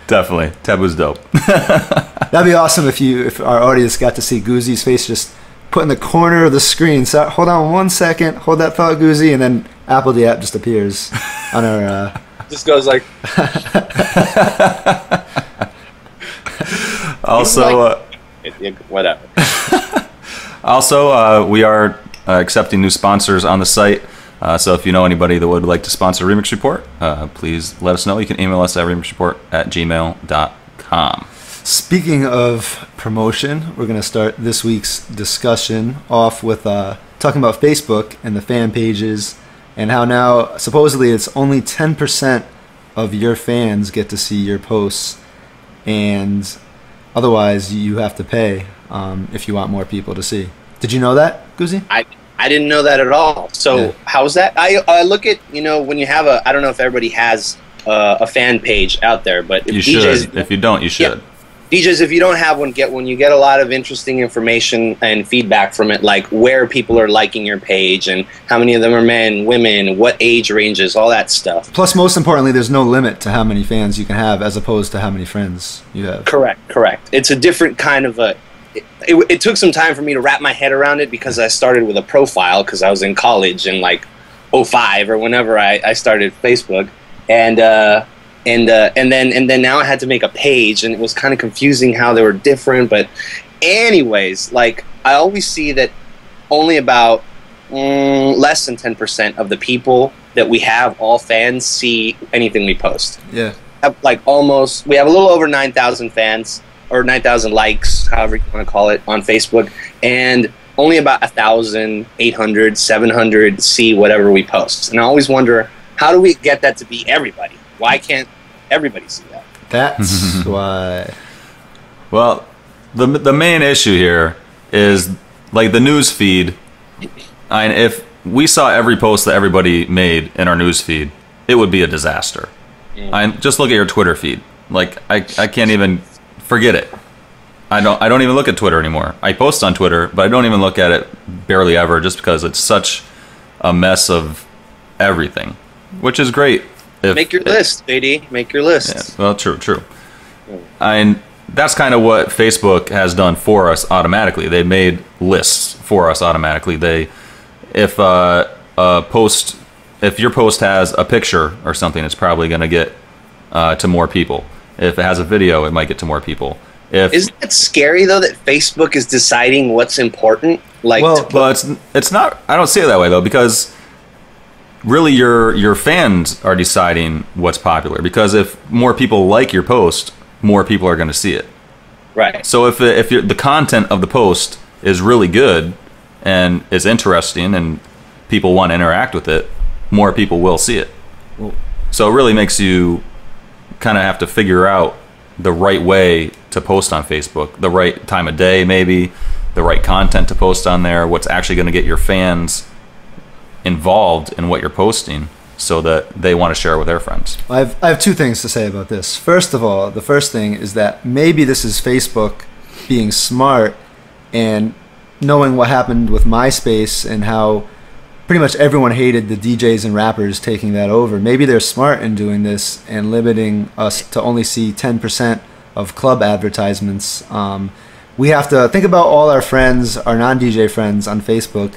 Definitely, Taboo's dope. That'd be awesome if our audience got to see Goozy's face just put in the corner of the screen. So hold on 1 second, hold that thought, Goozy, and then Apple the app just appears on our. Just goes like. Also, whatever. Also, we are accepting new sponsors on the site. So if you know anybody that would like to sponsor Remix Report, please let us know. You can email us at remixreport@gmail.com. Speaking of promotion, we're going to start this week's discussion off with talking about Facebook and the fan pages and how now supposedly it's only 10% of your fans get to see your posts, and otherwise you have to pay if you want more people to see. Did you know that, Goozy? I didn't know that at all. So yeah. How's that? I look at, when you have I don't know if everybody has a fan page out there, but if you DJs, should. If you don't, you should. Yeah. DJs, if you don't have one, get one. You get a lot of interesting information and feedback from it, like where people are liking your page and how many of them are men, women, what age ranges, all that stuff. Plus, most importantly, there's no limit to how many fans you can have as opposed to how many friends you have. Correct. It's a different kind of a... It took some time for me to wrap my head around it because I started with a profile because I was in college in like 05 or whenever I started Facebook. And then now I had to make a page, and it was kind of confusing how they were different. But anyways, like I always see that only about less than 10% of the people that we have, all fans, see anything we post. Yeah. We have a little over 9,000 fans, or 9,000 likes, however you want to call it, on Facebook, and only about 1,800, 700 see whatever we post. And I always wonder, how do we get that to be everybody? Why can't everybody see that? That's why. Well, the main issue here is like the news feed. And if we saw every post that everybody made in our news feed, it would be a disaster. Just look at your Twitter feed. Like I can't even forget it. I don't even look at Twitter anymore. I post on Twitter, but I don't even look at it barely ever, just because it's such a mess of everything, which is great. Make your list, JD. Make your list. Yeah, well, true. And that's kind of what Facebook has done for us automatically. They made lists for us automatically. If your post has a picture or something, it's probably going to get to more people. If it has a video, it might get to more people. Isn't it scary though that Facebook is deciding what's important? Well, it's not. I don't see it that way though, because really your fans are deciding what's popular, because if more people like your post, more people are going to see it. Right. So if the content of the post is really good and is interesting and people want to interact with it, more people will see it. So it really makes you kind of have to figure out the right way to post on Facebook, the right time of day maybe, the right content to post on there, what's actually going to get your fans involved in what you're posting so that they want to share it with their friends. I have two things to say about this. First of all, the first thing is that maybe this is Facebook being smart and knowing what happened with MySpace and how pretty much everyone hated the DJs and rappers taking that over. Maybe they're smart in doing this and limiting us to only see 10% of club advertisements. We have to think about all our friends, our non-DJ friends on Facebook.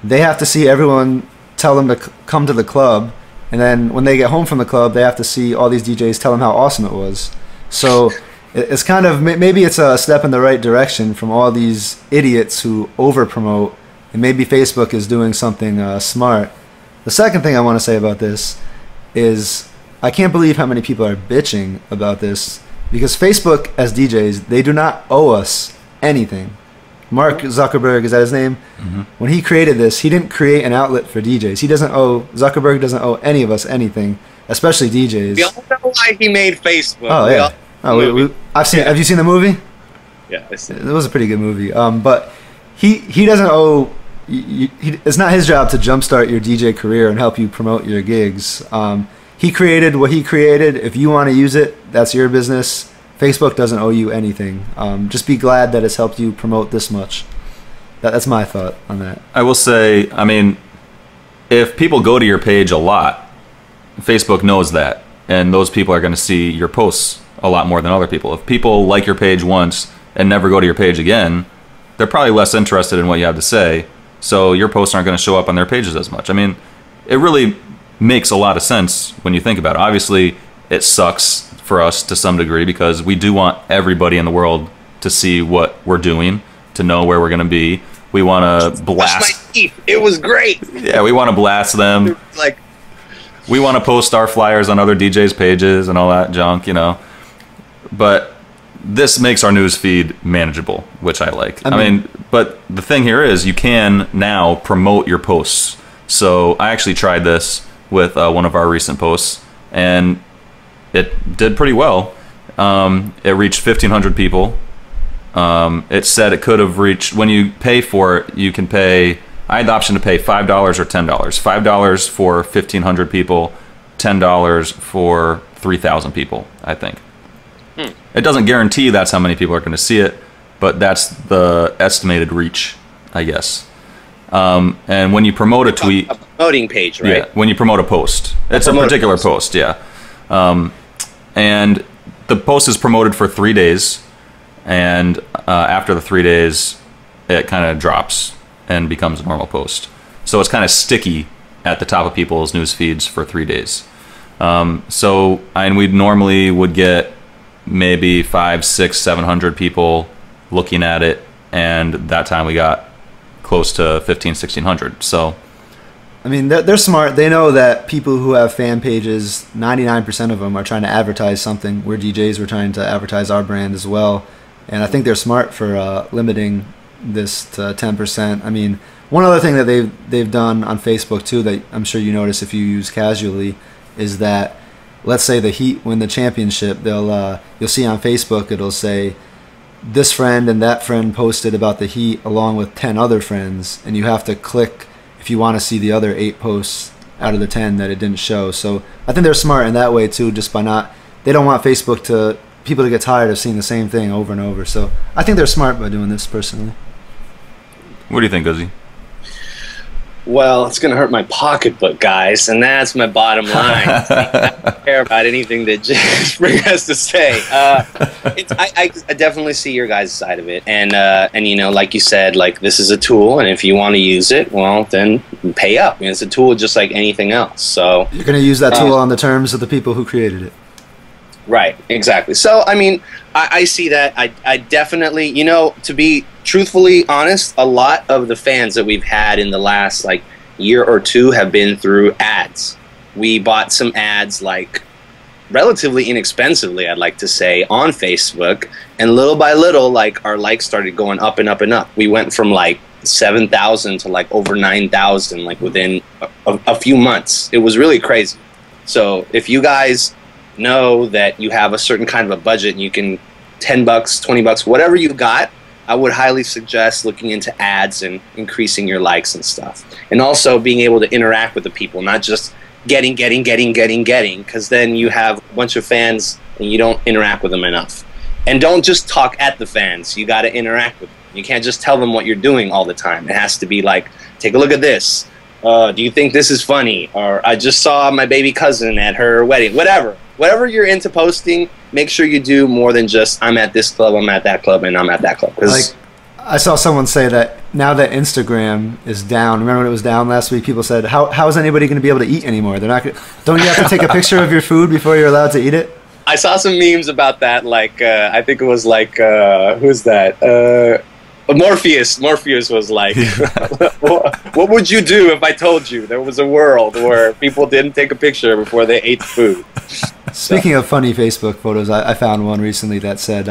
They have to see everyone tell them to come to the club, and then when they get home from the club, they have to see all these DJs tell them how awesome it was. So it's kind of, maybe it's a step in the right direction from all these idiots who over-promote, and maybe Facebook is doing something smart. The second thing I want to say about this is I can't believe how many people are bitching about this, because Facebook, as DJs, they do not owe us anything. Mark Zuckerberg, is that his name? Mm-hmm. When he created this, he didn't create an outlet for DJs. Zuckerberg doesn't owe any of us anything, especially DJs. We all know why he made Facebook. Oh, yeah. Have you seen the movie? Yeah, I've seen it. It was a pretty good movie. But he doesn't owe... it's not his job to jumpstart your DJ career and help you promote your gigs. He created what he created. If you want to use it, that's your business. Facebook doesn't owe you anything. Just be glad that it's helped you promote this much. That's my thought on that. I will say, I mean, if people go to your page a lot, Facebook knows that, and those people are going to see your posts a lot more than other people. If people like your page once and never go to your page again, they're probably less interested in what you have to say, so your posts aren't going to show up on their pages as much. I mean, it really makes a lot of sense when you think about it. Obviously, it sucks for us to some degree because we do want everybody in the world to see what we're doing, to know where we're going to be. We want to blast. Brush my teeth. It was great. Yeah, we want to blast them. Like, we want to post our flyers on other DJs' pages and all that junk, you know. But this makes our news feed manageable, which I like. I mean, but the thing here is you can now promote your posts. So I actually tried this with one of our recent posts, and it did pretty well. It reached 1,500 people. It said it could have reached, when you pay for it, you can pay, I had the option to pay $5 or $10. $5 for 1,500 people, $10 for 3,000 people, I think. It doesn't guarantee that's how many people are going to see it, but that's the estimated reach, I guess. And when you promote a tweet, a promoting page, right? Yeah, when you promote a post, it's a particular post, yeah. And the post is promoted for 3 days, and after the 3 days, it kind of drops and becomes a normal post. So it's kind of sticky at the top of people's news feeds for 3 days. And we normally would get maybe 500, 600, 700 people looking at it, and that time we got close to 1,500, 1,600. So, I mean, they're smart. They know that people who have fan pages, 99% of them are trying to advertise something. We're DJs, we're trying to advertise our brand as well. And I think they're smart for limiting this to 10%. I mean, one other thing that they've done on Facebook too that I'm sure you notice if you use casually is that, let's say the Heat win the championship, you'll see on Facebook it'll say this friend and that friend posted about the Heat along with 10 other friends, and you have to click if you want to see the other 8 posts out of the 10 that it didn't show. So I think they're smart in that way too, just by they don't want people to get tired of seeing the same thing over and over. So I think they're smart by doing this personally. what do you think, Guzzy? Well, it's going to hurt my pocketbook, guys, and that's my bottom line. I don't care about anything that Spring has to say. I definitely see your guys' side of it, and you know, like you said, like this is a tool, and if you want to use it, well, then pay up. I mean, it's a tool just like anything else. So you're going to use that tool on the terms of the people who created it. Right, exactly. So, I mean, I see that. I definitely, you know, to be truthfully honest, a lot of the fans that we've had in the last, like, year or two have been through ads. We bought some ads, like, relatively inexpensively, I'd like to say, on Facebook. And little by little, like, our likes started going up and up and up. We went from, like, 7,000 to, like, over 9,000, like, within a few months. It was really crazy. So, if you guys know that you have a certain kind of a budget and you can $10, $20, whatever you got, I would highly suggest looking into ads and increasing your likes and stuff. And also being able to interact with the people, not just getting, because then you have a bunch of fans and you don't interact with them enough. And don't just talk at the fans. You got to interact with them. You can't just tell them what you're doing all the time. It has to be like, take a look at this. Do you think this is funny? Or I just saw my baby cousin at her wedding. Whatever you're into posting, make sure you do more than just I'm at this club, I'm at that club, and I'm at that club. Like, I saw someone say that now that Instagram is down, remember when it was down last week, people said, how is anybody going to be able to eat anymore? They're not gonna, don't you have to take a picture of your food before you're allowed to eat it? I saw some memes about that, like, I think it was like, who's that? Morpheus was like, what would you do if I told you there was a world where people didn't take a picture before they ate the food? Speaking of funny Facebook photos, I found one recently that said,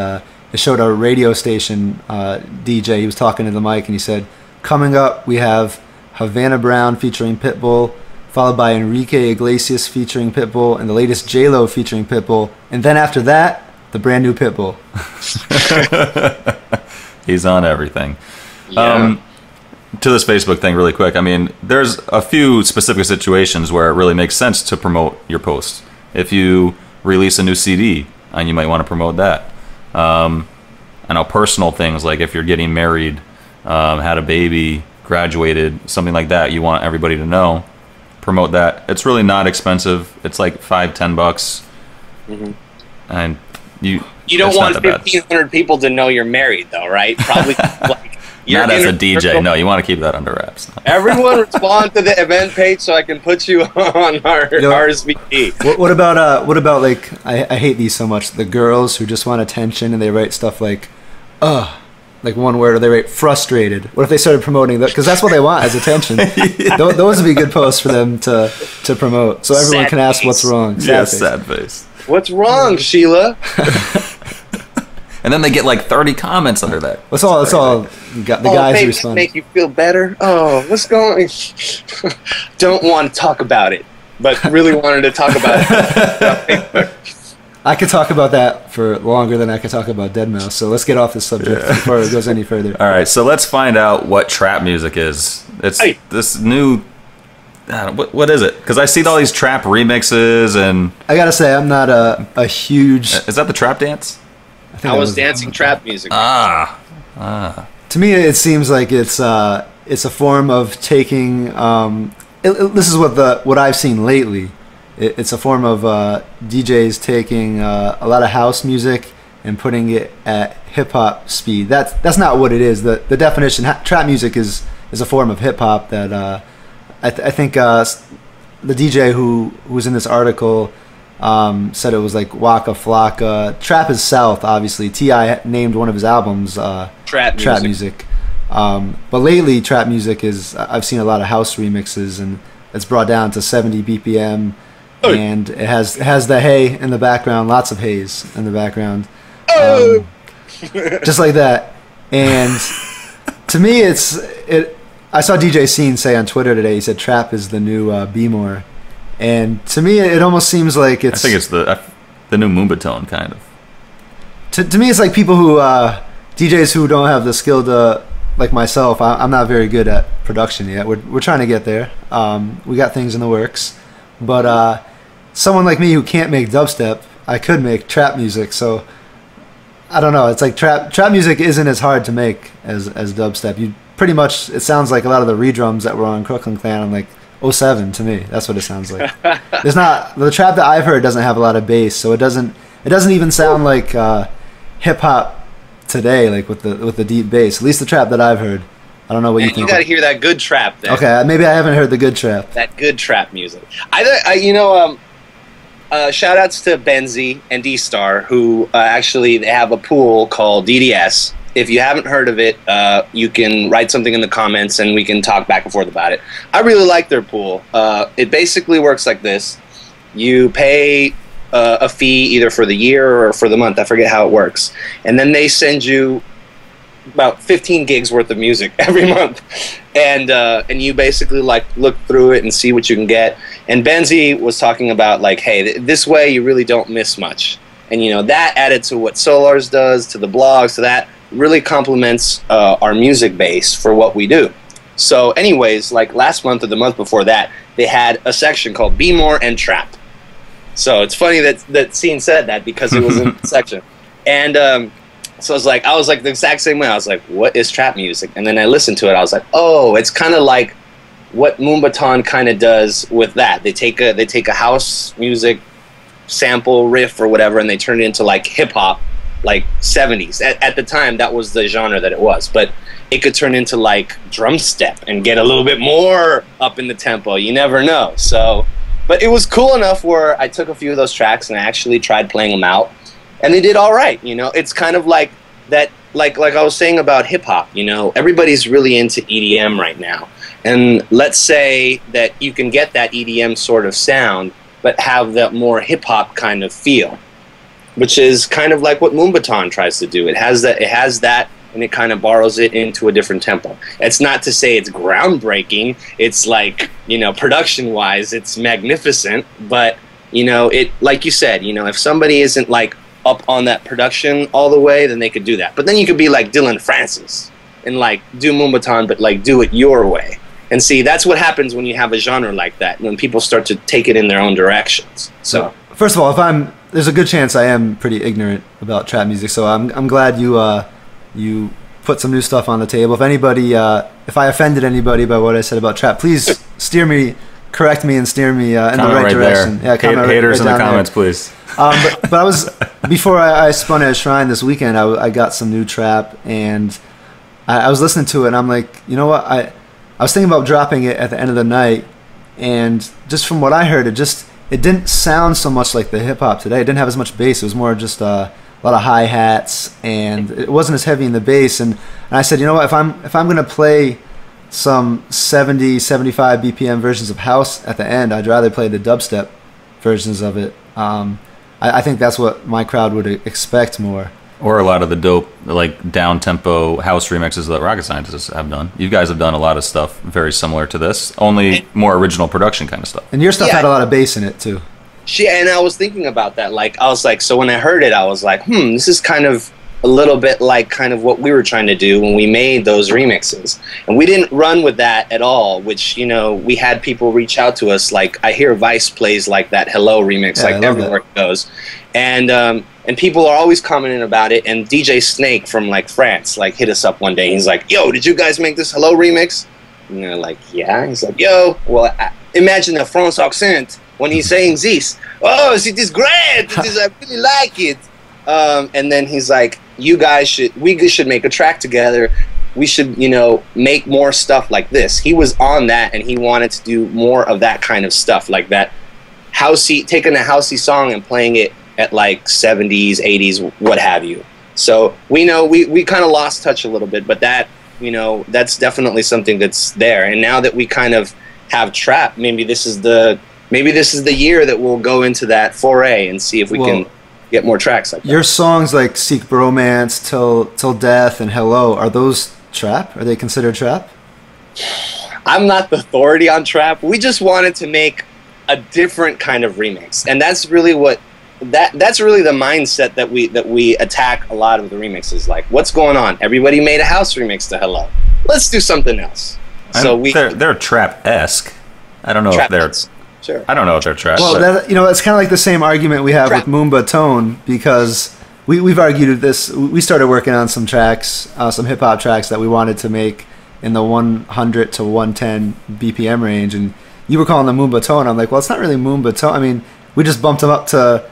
it showed a radio station DJ. He was talking to the mic and he said, coming up we have Havana Brown featuring Pitbull, followed by Enrique Iglesias featuring Pitbull, and the latest J-Lo featuring Pitbull, and then after that, the brand new Pitbull. He's on everything. Yeah. To this Facebook thing really quick, I mean, there's a few specific situations where it really makes sense to promote your posts. If you release a new CD, and you might want to promote that. I know personal things, like if you're getting married, had a baby, graduated, something like that, you want everybody to know. promote that. It's really not expensive. It's like $5-10, and you don't want 1,500 people to know you're married, though, right? Probably like not as a DJ. No, you want to keep that under wraps. Everyone respond to the event page so I can put you on our RSVP. What about like I hate these so much. The girls who just want attention and they write stuff like like one word, or they write frustrated. What if they started promoting that? Because that's what they want, is attention. Those would be good posts for them to promote, so everyone sad can ask face. What's wrong. Sad face. What's wrong, Sheila? And then they get like 30 comments under that. That's all. The guys who respond. Make you feel better. Oh, what's going? Don't want to talk about it, but really wanted to talk about it. I could talk about that for longer than I could talk about Deadmau5, so let's get off this subject before it goes any further. All right, so let's find out what trap music is. It's this new... what is it? Because I see all these trap remixes, and... I gotta say, I'm not a huge... Is that the trap dance? I was dancing trap music. To me, it seems like it's a form of taking... this is what I've seen lately. It's a form of DJs taking a lot of house music and putting it at hip hop speed. That's not what it is. The definition, trap music is a form of hip hop that I think the DJ who was in this article said it was like Waka Flocka. Trap is South, obviously. T.I. named one of his albums Trap Music. But lately, trap music I've seen a lot of house remixes, and it's brought down to 70 BPM. And it has the hay in the background, lots of haze in the background, just like that. And to me, I saw DJ Scene say on Twitter today. He said trap is the new Be More, and to me, it almost seems like it's. I think it's the new Moombahton kind of. To me, it's like people who DJs who don't have the skill to, like myself. I'm not very good at production yet. We're trying to get there. We got things in the works. But someone like me who can't make dubstep, I could make trap music. So I don't know. It's like trap music isn't as hard to make as dubstep. You pretty much, it sounds like a lot of the redrums that were on Crooklyn Clan. I'm like '07 to me. That's what it sounds like. The trap that I've heard doesn't have a lot of bass, so it doesn't even sound like hip hop today, like with the deep bass. At least the trap that I've heard. I don't know what you think. You got to hear that good trap there. Okay, maybe I haven't heard the good trap. That good trap music. Shout outs to Benzie and D-Star, who actually they have a pool called DDS. If you haven't heard of it, you can write something in the comments and we can talk back and forth about it. I really like their pool. It basically works like this. You pay a fee either for the year or for the month. I forget how it works. And then they send you about 15 gigs worth of music every month, and you basically like look through it and see what you can get. And Benzie was talking about like, hey, this way you really don't miss much, and that added to what Solars does, to the blogs, to that really complements our music base for what we do. So anyways, like last month or the month before that, they had a section called Be More and Trap. So it's funny that Scene said that, because it was in the section. And so I was like the exact same way. I was like, what is trap music? And then I listened to it. I was like, oh, it's kind of like what Moombahton kind of does with that. They take a house music sample riff or whatever, and they turn it into like hip hop, like 70s. At the time, that was the genre that it was. But it could turn into like drum step and get a little bit more up in the tempo. You never know. So, but it was cool enough where I took a few of those tracks and I actually tried playing them out. And they did all right, It's kind of like that, like I was saying about hip hop. Everybody's really into EDM right now. And let's say that you can get that EDM sort of sound, but have that more hip hop kind of feel, which is kind of like what Moombahton tries to do. It has that, and it kind of borrows it into a different tempo. It's not to say it's groundbreaking. It's like, production-wise, it's magnificent. But it, like you said, if somebody isn't like up on that production all the way, then they could do that. But then you could be like Dylan Francis and like do Moombahton, but like do it your way. And see, that's what happens when you have a genre like that, when people start to take it in their own directions. So first of all, there's a good chance I am pretty ignorant about trap music, so I'm glad you put some new stuff on the table. If I offended anybody by what I said about trap, please steer me correct me and steer me in the Comment right right direction. there. Yeah, comment Haters right in the down comments, there. please. But I was before I spun at Shrine this weekend. I got some new trap, and I was listening to it, and I'm like, you know what? I was thinking about dropping it at the end of the night, and just from what I heard, it didn't sound so much like the hip hop today. It didn't have as much bass. It was more just a lot of hi hats, and it wasn't as heavy in the bass. And I said, you know what? If I'm gonna play some 70, 75 BPM versions of house at the end, I'd rather play the dubstep versions of it. I think that's what my crowd would expect more. Or a lot of the dope, like down-tempo house remixes that Rocket Scientists have done. You guys have done a lot of stuff very similar to this, only more original production kind of stuff. And your stuff had a lot of bass in it, too. And I was thinking about that. Like, I was like, so when I heard it, I was like, this is kind of a little bit like kind of what we were trying to do when we made those remixes. And we didn't run with that at all, which, we had people reach out to us. Like, I hear Vice plays like that Hello remix, like everywhere it goes. And people are always commenting about it. And DJ Snake from like France like hit us up one day. He's like, "Yo, did you guys make this Hello remix?" And they're like, "Yeah." He's like, "Yo, well, imagine a France accent when he's saying this. Oh, it is great. I really like it." And then he's like, we should make a track together. We should, make more stuff like this. He was on that, and he wanted to do more of that kind of stuff, like that taking a housey song and playing it at like 70s, 80s, what have you. So we know we kind of lost touch a little bit, but that, that's definitely something that's there. And now that we kind of have trap, maybe this is the year that we'll go into that foray and see if we can get more tracks like that. Your songs like Seek Bromance, Till Death, and Hello, are those trap? Are they considered trap? I'm not the authority on trap. We just wanted to make a different kind of remix. And that's really that's really the mindset that we attack a lot of the remixes. Like, what's going on? Everybody made a house remix to Hello. Let's do something else. They're trap-esque. I don't know if they're... Sure. I don't know if they're trap. Well, it's kind of like the same argument we have with Moomba Tone, because we've argued this. We started working on some tracks, some hip hop tracks that we wanted to make in the 100 to 110 BPM range, and you were calling them Moomba Tone. I'm like, well, it's not really Moomba Tone. I mean, we just bumped them up to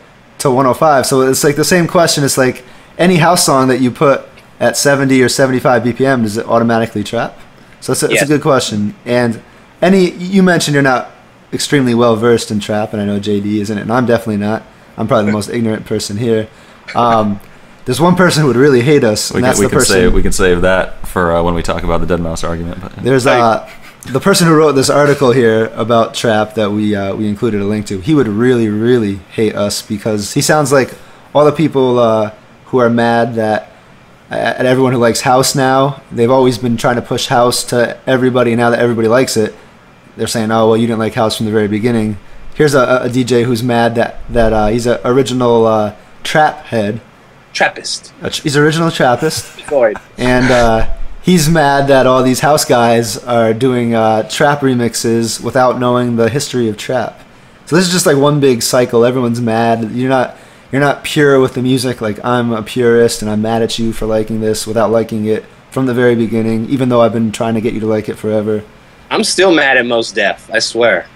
105. So it's like the same question. It's like any house song that you put at 70 or 75 BPM, does it automatically trap? So it's a good question. And you mentioned you're not extremely well versed in trap, and I know JD isn't, and I'm definitely not. I'm probably the most ignorant person here. There's one person who would really hate us, and that's the person. We can save that for when we talk about the Dead Mouse argument. But there's the person who wrote this article here about trap that we included a link to. He would really, really hate us, because he sounds like all the people who are mad at everyone who likes house now. They've always been trying to push house to everybody, and now that everybody likes it, they're saying, "Oh, well, you didn't like house from the very begining." Here's a DJ who's mad that he's an original trap head. Trappist. He's an original Trappist. Floyd. And he's mad that all these house guys are doing trap remixes without knowing the history of trap. So this is just like one big cycle. Everyone's mad. You're not pure with the music. Like, I'm a purist and I'm mad at you for liking this without liking it from the very beginning, even though I've been trying to get you to like it forever. I'm still mad at Mos Def, I swear.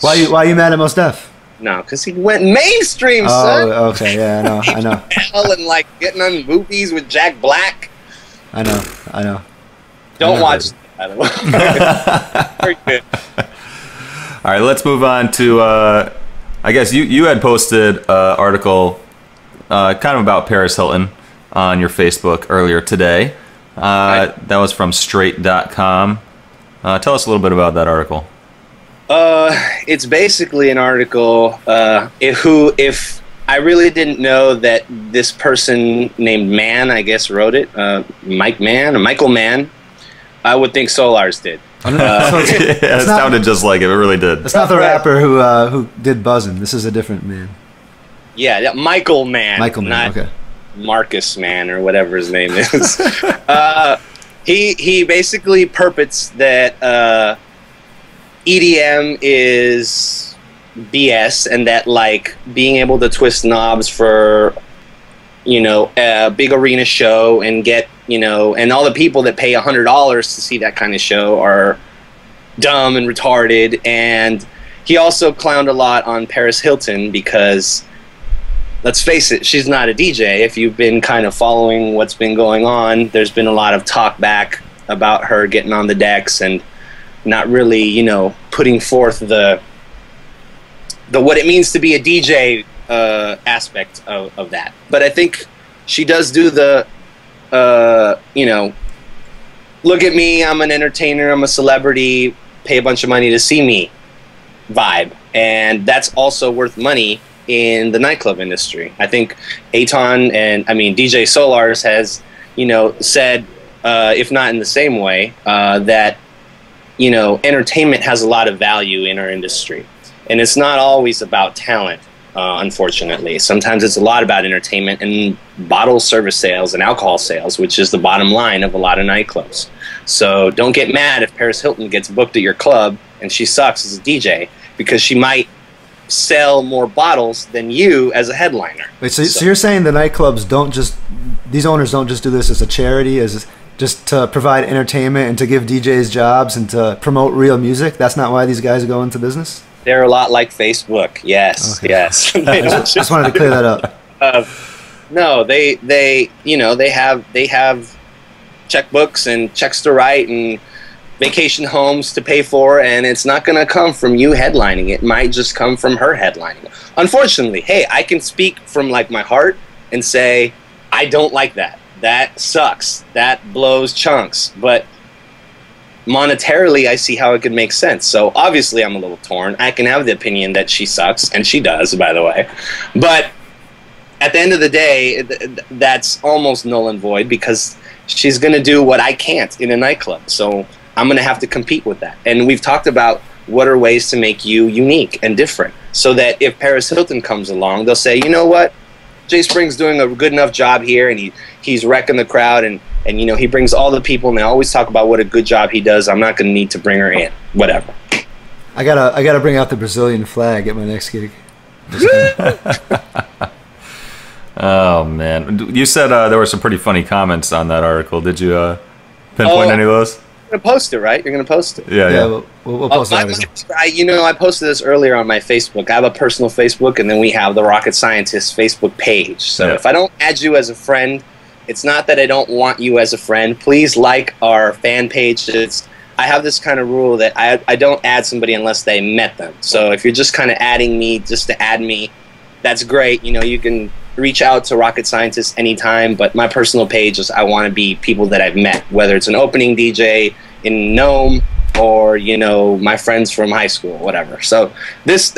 Why are you mad at Mos Def? No, because he went mainstream, son. Oh, okay, yeah, I know. Hell, and like getting on movies with Jack Black. I know. Don't watch that. Very good. All right, let's move on to. I guess you had posted an article, kind of about Paris Hilton, on your Facebook earlier today. That was from Straight.com. Tell us a little bit about that article. It's basically an article if I really didn't know that this person named Mann, I guess, wrote it, Michael Mann, I would think Solars did. It sounded just like it. It really did. It's not the rapper who did Buzzin'. This is a different man. Yeah, Michael Mann. Michael Mann, okay. Marcus Mann, or whatever his name is. He basically purports that EDM is BS, and that like being able to twist knobs for a big arena show and get and all the people that pay $100 to see that kind of show are dumb and retarded, and he also clowned a lot on Paris Hilton because, let's face it, she's not a DJ. If you've been kind of following what's been going on, there's been a lot of talk back about her getting on the decks and not really, you know, putting forth the what it means to be a DJ aspect of that. But I think she does do the, you know, look at me, I'm an entertainer, I'm a celebrity, pay a bunch of money to see me vibe. And that's also worth money in the nightclub industry. I think DJ Solars has, you know, said, if not in the same way, that, you know, entertainment has a lot of value in our industry. And it's not always about talent, unfortunately. Sometimes it's a lot about entertainment and bottle service sales and alcohol sales, which is the bottom line of a lot of nightclubs. So don't get mad if Paris Hilton gets booked at your club and she sucks as a DJ, because she might sell more bottles than you as a headliner. Wait, so you're saying the nightclubs these owners don't just do this as a charity, as just to provide entertainment and to give DJs jobs and to promote real music? That's not why these guys go into business? They're a lot like Facebook. Yes, okay. Yes. Just wanted to clear that up. No, they you know, they have checkbooks and checks to write and vacation homes to pay for, and it's not going to come from you headlining. It might just come from her headlining. Unfortunately, hey, I can speak from like my heart and say I don't like that. That sucks. That blows chunks. But monetarily, I see how it could make sense. So obviously I'm a little torn. I can have the opinion that she sucks, and she does, by the way. But at the end of the day, that's almost null and void, because she's going to do what I can't in a nightclub. So I'm going to have to compete with that. And we've talked about what are ways to make you unique and different, so that if Paris Hilton comes along, they'll say, you know what, Jay Spring's doing a good enough job here, and he's wrecking the crowd, and you know, he brings all the people, and they always talk about what a good job he does. I'm not going to need to bring her in. Whatever. I gotta bring out the Brazilian flag at my next gig. Oh man, you said there were some pretty funny comments on that article. Did you pinpoint any of those? You're gonna post it, right? You're gonna post it. Yeah. We'll post it. I posted this earlier on my Facebook. I have a personal Facebook, and then we have the Rocket Scientist Facebook page. So if I don't add you as a friend, it's not that I don't want you as a friend. Please like our fan page. I have this kind of rule that I don't add somebody unless they met them. So if you're just kind of adding me just to add me, that's great. You know, you can reach out to Rocket Scientist anytime, but my personal page is I want to be people that I've met, whether it's an opening DJ in Nome or, you know, my friends from high school, whatever. So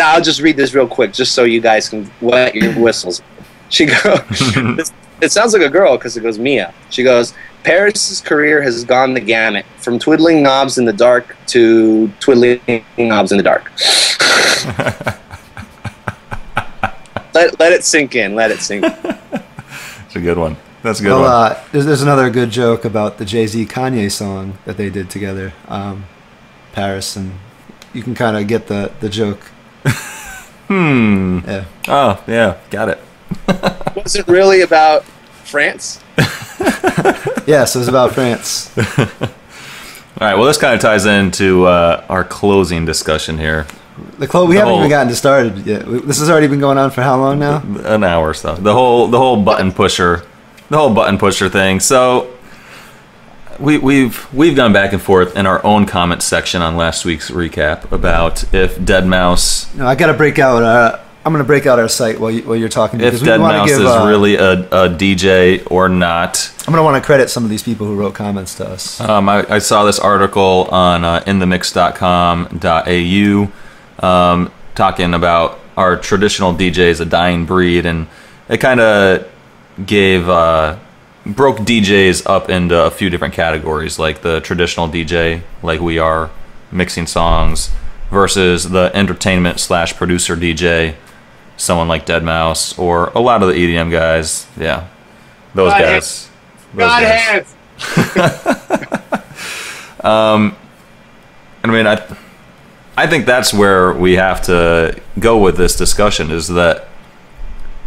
I'll just read this real quick just so you guys can wet your whistles. She goes, it sounds like a girl because it goes Mia. She goes, Paris's career has gone the gamut, from twiddling knobs in the dark to twiddling knobs in the dark. Let it sink in. Let it sink in. It's a good one. That's a good one. There's another good joke about the Jay-Z Kanye song that they did together, Paris, and you can kind of get the joke. Yeah. Oh, yeah. Got it. Was it really about France? Yes, it was about France. All right. Well, this kind of ties into our closing discussion here. We haven't even gotten started yet. This has already been going on for how long now? An hour or so. The whole button pusher, thing. So we've gone back and forth in our own comment section on last week's recap about if Deadmau5. No, I got to break out. I'm going to break out our site while you're talking. If Deadmau5 is really a DJ or not. I'm going to want to credit some of these people who wrote comments to us. I saw this article on inthemix.com.au talking about our traditional DJs, a dying breed, and it kind of broke DJs up into a few different categories, like the traditional DJ, like we are, mixing songs, versus the entertainment/producer DJ, someone like Deadmau5, or a lot of the EDM guys. Yeah, those guys. God hands. I mean, I think that's where we have to go with this discussion, is that,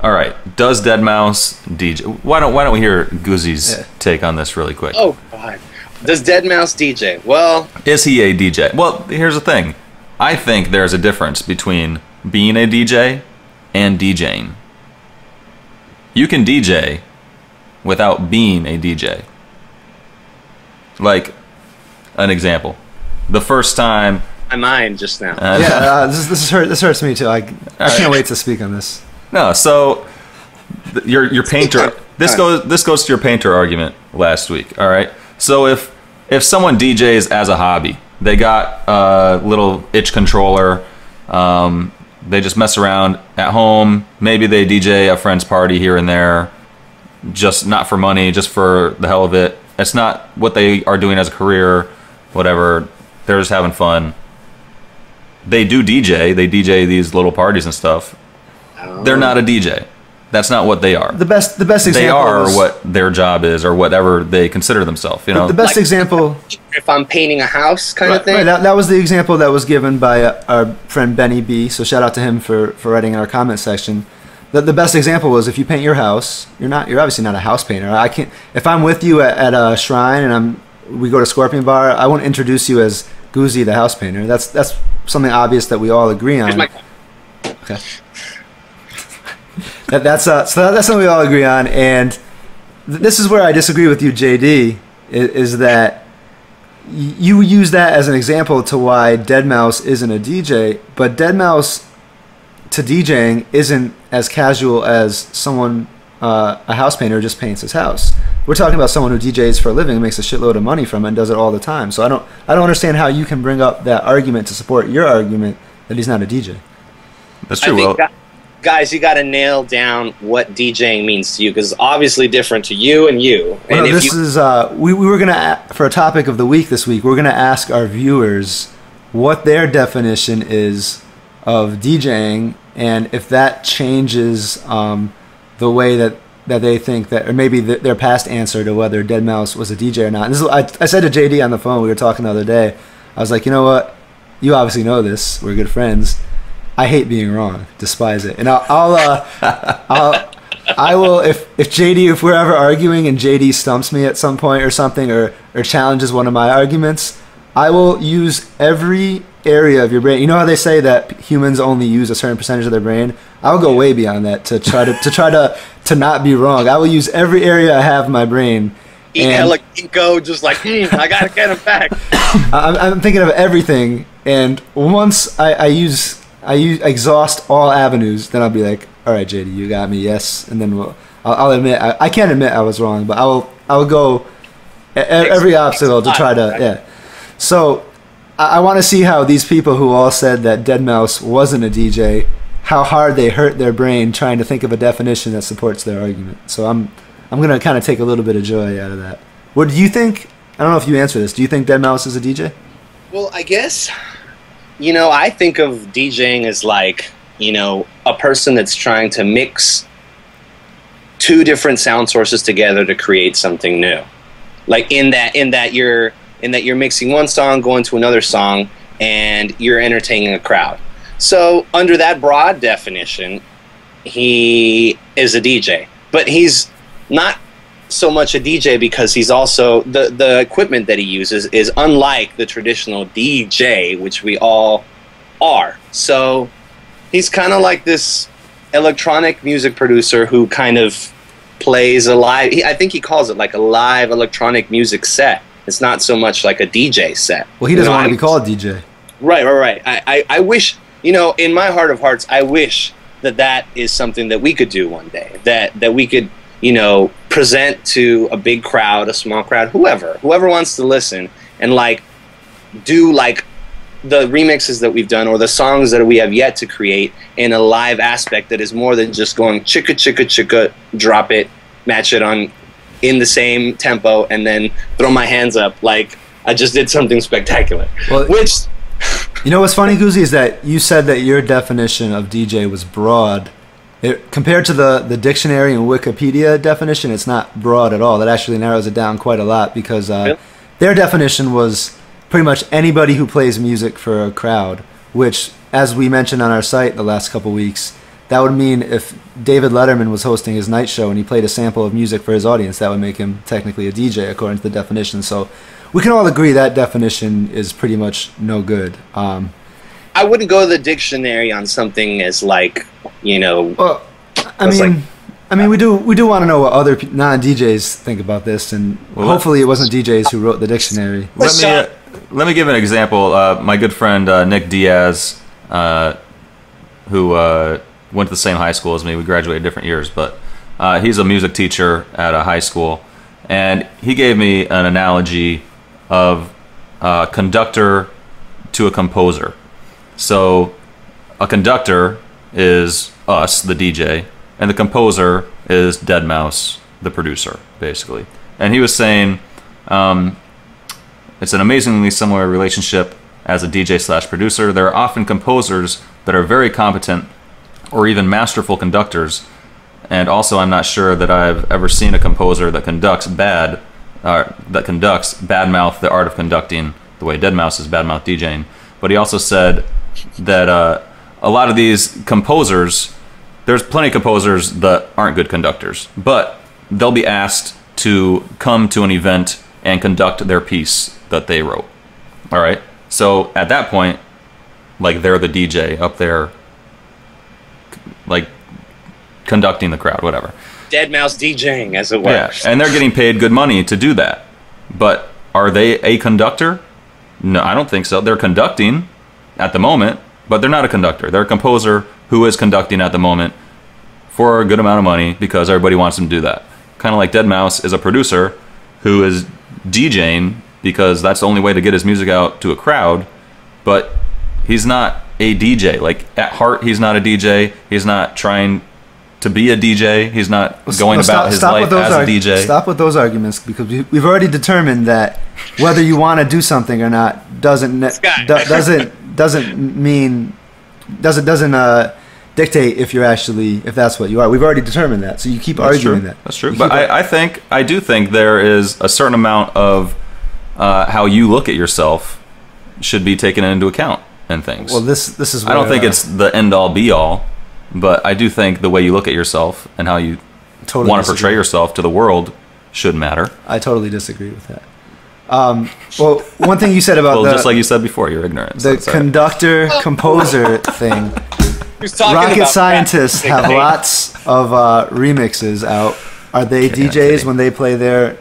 all right, does Deadmau5 DJ? Why don't we hear Goozy's take on this really quick? Oh God, does Deadmau5 DJ? Well, is he a DJ? Well, here's the thing. I think there's a difference between being a DJ and DJing. You can DJ without being a DJ. Like, an example. The first time... My mind just now. This hurts me too. I can't wait to speak on this. No, so your painter... This goes to your painter argument last week, all right? So if someone DJs as a hobby, they got a little itch controller, they just mess around at home, maybe they DJ a friend's party here and there, just not for money, just for the hell of it. It's not what they are doing as a career, whatever. They're just having fun. They do DJ. They DJ these little parties and stuff. They're not a DJ. That's not what they are. The best example. They are what their job is, or whatever they consider themselves. You know, the best example. If I'm painting a house, kind of thing. Right, that was the example that was given by our friend Benny B. So shout out to him for writing in our comment section. The best example was if you paint your house, you're obviously not a house painter. I can't. If I'm with you at a shrine and we go to Scorpion Bar, I won't introduce you as Goozy the house painter. That's something obvious that we all agree on. Okay. That's something we all agree on, and this is where I disagree with you, JD. Is that you use that as an example to why Deadmau5 isn't a DJ, but Deadmau5 to DJing isn't as casual as someone a house painter who just paints his house. We're talking about someone who DJs for a living and makes a shitload of money from it and does it all the time. So I don't understand how you can bring up that argument to support your argument that he's not a DJ. That's true. Guys, you got to nail down what DJing means to you, because it's obviously different to you and you. Well, we were gonna, for a topic of the week this week, we're gonna ask our viewers what their definition is of DJing, and if that changes the way that they think that, or maybe their past answer to whether Deadmau5 was a DJ or not. And this is, I said to JD on the phone, we were talking the other day, I was like, you know what? You obviously know this. We're good friends. I hate being wrong, despise it, and I will if we're ever arguing and JD stumps me at some point or something, or challenges one of my arguments, I will use every area of your brain. You know how they say that humans only use a certain percentage of their brain? I'll go way beyond that to try to not be wrong. I will use every area I have in my brain. Go just like I gotta get him back. I'm thinking of everything, and once I exhaust all avenues, then I'll be like, all right, JD, you got me, yes, and then I'll admit I can't admit I was wrong, but I will go every obstacle to try to, yeah. So I want to see how these people who all said that Deadmau5 wasn't a DJ, how hard they hurt their brain trying to think of a definition that supports their argument. So I'm gonna kind of take a little bit of joy out of that. What do you think? I don't know if you answer this. Do you think Deadmau5 is a DJ? Well, I guess, I think of DJing as like, a person that's trying to mix two different sound sources together to create something new. Like in that you're mixing one song, going to another song, and you're entertaining a crowd. So under that broad definition, he is a DJ. But he's not so much a DJ because he's also the equipment that he uses is unlike the traditional DJ, which we all are. So he's kind of like this electronic music producer who kind of plays a live, I think he calls it like a live electronic music set. It's not so much like a DJ set. Well, he doesn't want to be called DJ. Right. I wish, in my heart of hearts, I wish that is something that we could do one day, that we could present to a big crowd, a small crowd, whoever wants to listen, and do the remixes that we've done or the songs that we have yet to create in a live aspect that is more than just going chicka chicka chicka, drop it, match it in the same tempo, and then throw my hands up like I just did something spectacular. Well, what's funny, Goozy, is that you said that your definition of DJ was broad. Compared to the dictionary and Wikipedia definition, it's not broad at all. That actually narrows it down quite a lot because their definition was pretty much anybody who plays music for a crowd, which, as we mentioned on our site the last couple weeks, that would mean if David Letterman was hosting his night show and he played a sample of music for his audience, that would make him technically a DJ according to the definition. So we can all agree that definition is pretty much no good. I wouldn't go to the dictionary on something as like, you know. Well, I mean, we do want to know what other non-DJs think about this, and hopefully it wasn't DJs who wrote the dictionary. Let me give an example. My good friend Nick Diaz, who went to the same high school as me, we graduated different years, but he's a music teacher at a high school, and he gave me an analogy of a conductor to a composer. So a conductor is us, the DJ, and the composer is Deadmau5, the producer, basically. And he was saying it's an amazingly similar relationship as a DJ/producer. There are often composers that are very competent or even masterful conductors. And also, I'm not sure that I've ever seen a composer that conducts badmouth the art of conducting the way Deadmau5 is badmouth DJing. But he also said that a lot of these composers, there's plenty of composers that aren't good conductors, but they'll be asked to come to an event and conduct their piece that they wrote. All right? So at that point, like, they're the DJ up there, like, conducting the crowd, whatever. Deadmau5 DJing, as it were. Yeah, and they're getting paid good money to do that. But are they a conductor? No, I don't think so. They're conducting at the moment, but they're not a conductor. They're a composer who is conducting at the moment for a good amount of money because everybody wants them to do that. Kind of like Deadmau5 is a producer who is DJing because that's the only way to get his music out to a crowd, but he's not a DJ. Like, at heart, he's not a DJ. He's not trying to be a DJ. He's not going about his life as a DJ. Stop with those arguments, because we've already determined that whether you want to do something or not doesn't dictate if that's what you are. We've already determined that, so you keep arguing that. That's true. But I do think there is a certain amount of how you look at yourself should be taken into account in things. Well, this is. I don't think it's the end all be all, but I do think the way you look at yourself and how you want to portray yourself to the world should matter. I totally disagree with that. Well, one thing you said about just like you said before, you're ignorant. The conductor-composer thing. Rocket scientists have lots of remixes out. Are they DJs when they play their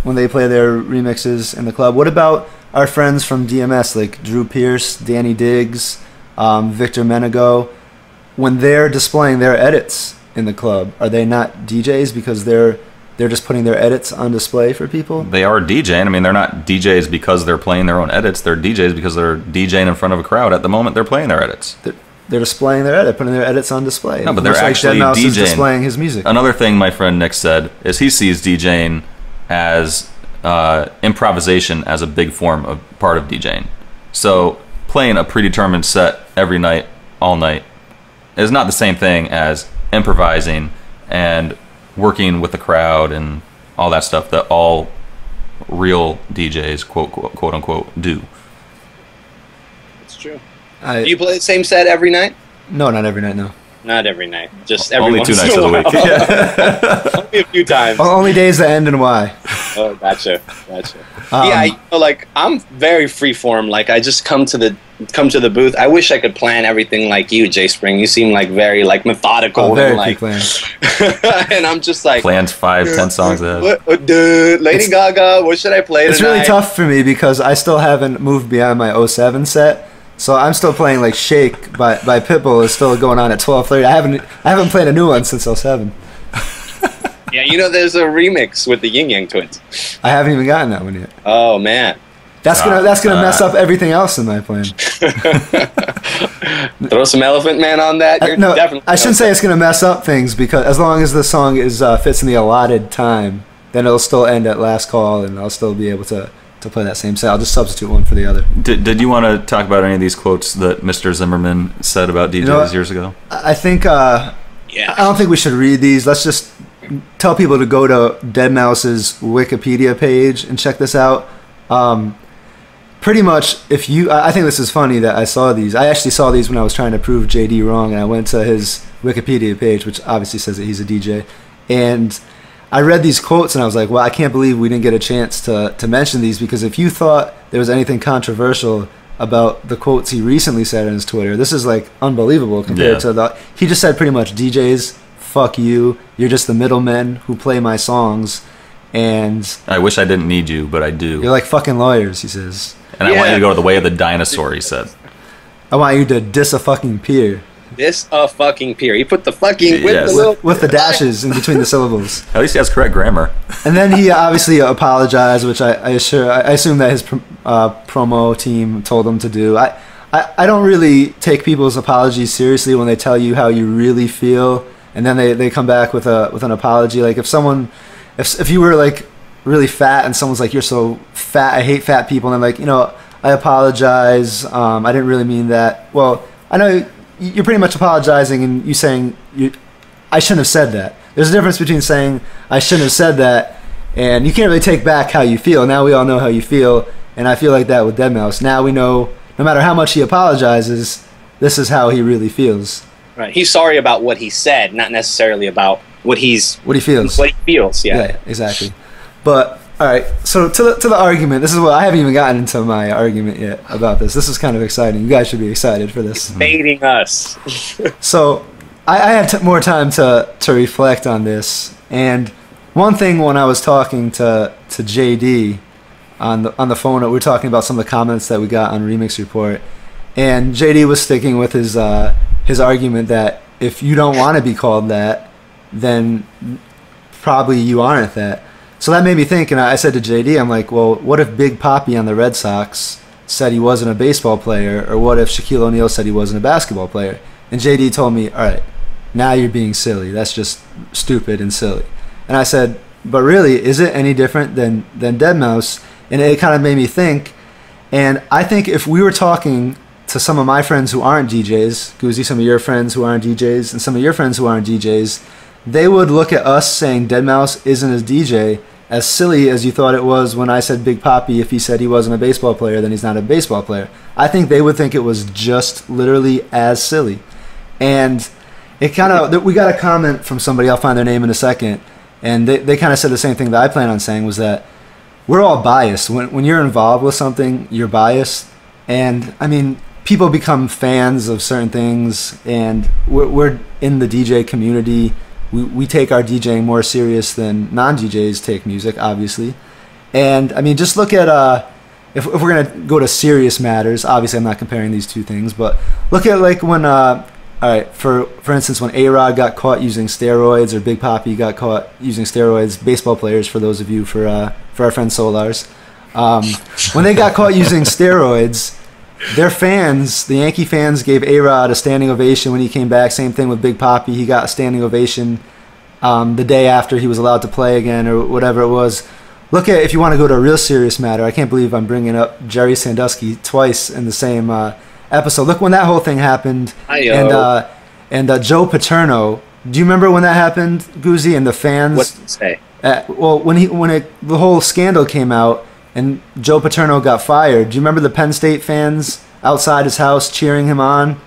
remixes in the club? What about our friends from DMS like Drew Pierce, Danny Diggs, Victor Menego? When they're displaying their edits in the club, are they not DJs because they're just putting their edits on display for people? They are DJing. I mean, they're not DJs because they're playing their own edits. They're DJs because they're DJing in front of a crowd at the moment they're playing their edits. They're displaying their edit, putting their edits on display. No, but they're actually DJing. Is displaying his music. Another thing my friend Nick said is he sees DJing as improvisation as a big part of DJing. So playing a predetermined set every night, all night, is not the same thing as improvising and working with the crowd and all that stuff that all real DJs, quote unquote, do. It's true. Do you play the same set every night? No, not every night, no. Not every night. Just every only 2 nights of the week. Only a few times. Only days that end in Y. Oh, gotcha. Yeah, I'm very freeform. Like, I just come to the booth. I wish I could plan everything like you, Jay Spring. You seem like very methodical. Oh, very and planned. And I'm just like plans 5-10 songs ahead. Lady Gaga, what should I play tonight? It's really tough for me because I still haven't moved beyond my 07 set. So I'm still playing like "Shake" by Pitbull is still going on at 12:30. I haven't played a new one since 07. Yeah, there's a remix with the Yin Yang Twins. I haven't even gotten that one yet. Oh man, that's gonna mess up everything else in my plan. Throw some Elephant Man on that. No, I shouldn't say it's gonna mess up things, because as long as the song fits in the allotted time, then it'll still end at last call, and I'll still be able to play that same set. I'll just substitute one for the other. Did you want to talk about any of these quotes that Mr. Zimmerman said about DJs years ago? I think I don't think we should read these. Let's just tell people to go to Deadmau5's Wikipedia page and check this out. Pretty much, I think this is funny that I saw these. I actually saw these when I was trying to prove JD wrong, and I went to his Wikipedia page, which obviously says that he's a DJ, and I read these quotes and I was like, well, I can't believe we didn't get a chance to mention these, because if you thought there was anything controversial about the quotes he recently said on his Twitter. This is like unbelievable compared to the. He just said pretty much, DJs, fuck you. You're just the middlemen who play my songs, and I wish I didn't need you, but I do. You're like fucking lawyers, he says. And I want you to go the way of the dinosaur, he said. I want you to diss a fucking peer. Diss a fucking peer. He put the fucking with the dashes in between the syllables. At least he has correct grammar. And then he obviously apologized, which I assume that his promo team told him to do. I don't really take people's apologies seriously when they tell you how you really feel, and then they come back with an apology. Like if you were like really fat and someone's like, you're so fat, I hate fat people, and I'm like, I apologize, I didn't really mean that. Well, I know you're pretty much apologizing and you saying I shouldn't have said that. There's a difference between saying I shouldn't have said that, and you can't really take back how you feel. Now we all know how you feel, and I feel like that with Deadmau5. Now we know, no matter how much he apologizes, this is how he really feels. Right. He's sorry about what he said, not necessarily about what he feels. What he feels, yeah, exactly. But all right, so to the argument. This is what I haven't even gotten into my argument yet about this. This is kind of exciting. You guys should be excited for this. Baiting us. So I have more time to reflect on this. And one thing, when I was talking to JD on the phone, we were talking about some of the comments that we got on Remix Report, and JD was sticking with his argument that if you don't want to be called that, then probably you aren't that. So that made me think, and I said to JD, I'm like, well, what if Big Papi on the Red Sox said he wasn't a baseball player, or what if Shaquille O'Neal said he wasn't a basketball player? And JD told me, all right, now you're being silly. That's just stupid and silly. And I said, but really, is it any different than Deadmau5? And it kind of made me think, and I think if we were talking to some of my friends who aren't DJs, Goozy, some of your friends who aren't DJs, and some of your friends who aren't DJs, they would look at us saying Deadmau5 isn't a DJ as silly as you thought it was when I said Big Papi, if he said he wasn't a baseball player, then he's not a baseball player. I think they would think it was just literally as silly. And it kind of, we got a comment from somebody, I'll find their name in a second, and they kind of said the same thing that I plan on saying, was that we're all biased. When you're involved with something, you're biased. And I mean, people become fans of certain things, and we're in the DJ community. We take our DJing more serious than non-DJs take music, obviously. And I mean, just look at if we're gonna go to serious matters. Obviously, I'm not comparing these two things, but look at like when all right, for instance, when A-Rod got caught using steroids, or Big Papi got caught using steroids. Baseball players, for those of you, for our friend Solars, when they got caught using steroids, their fans, the Yankee fans, gave A-Rod a standing ovation when he came back. Same thing with Big Papi. He got a standing ovation the day after he was allowed to play again, or whatever it was. Look at, if you want to go to a real serious matter, I can't believe I'm bringing up Jerry Sandusky twice in the same episode. Look when that whole thing happened. And Joe Paterno. Do you remember when that happened, Goozy? And the fans. What did he say? Well, the whole scandal came out, and Joe Paterno got fired. Do you remember the Penn State fans outside his house cheering him on?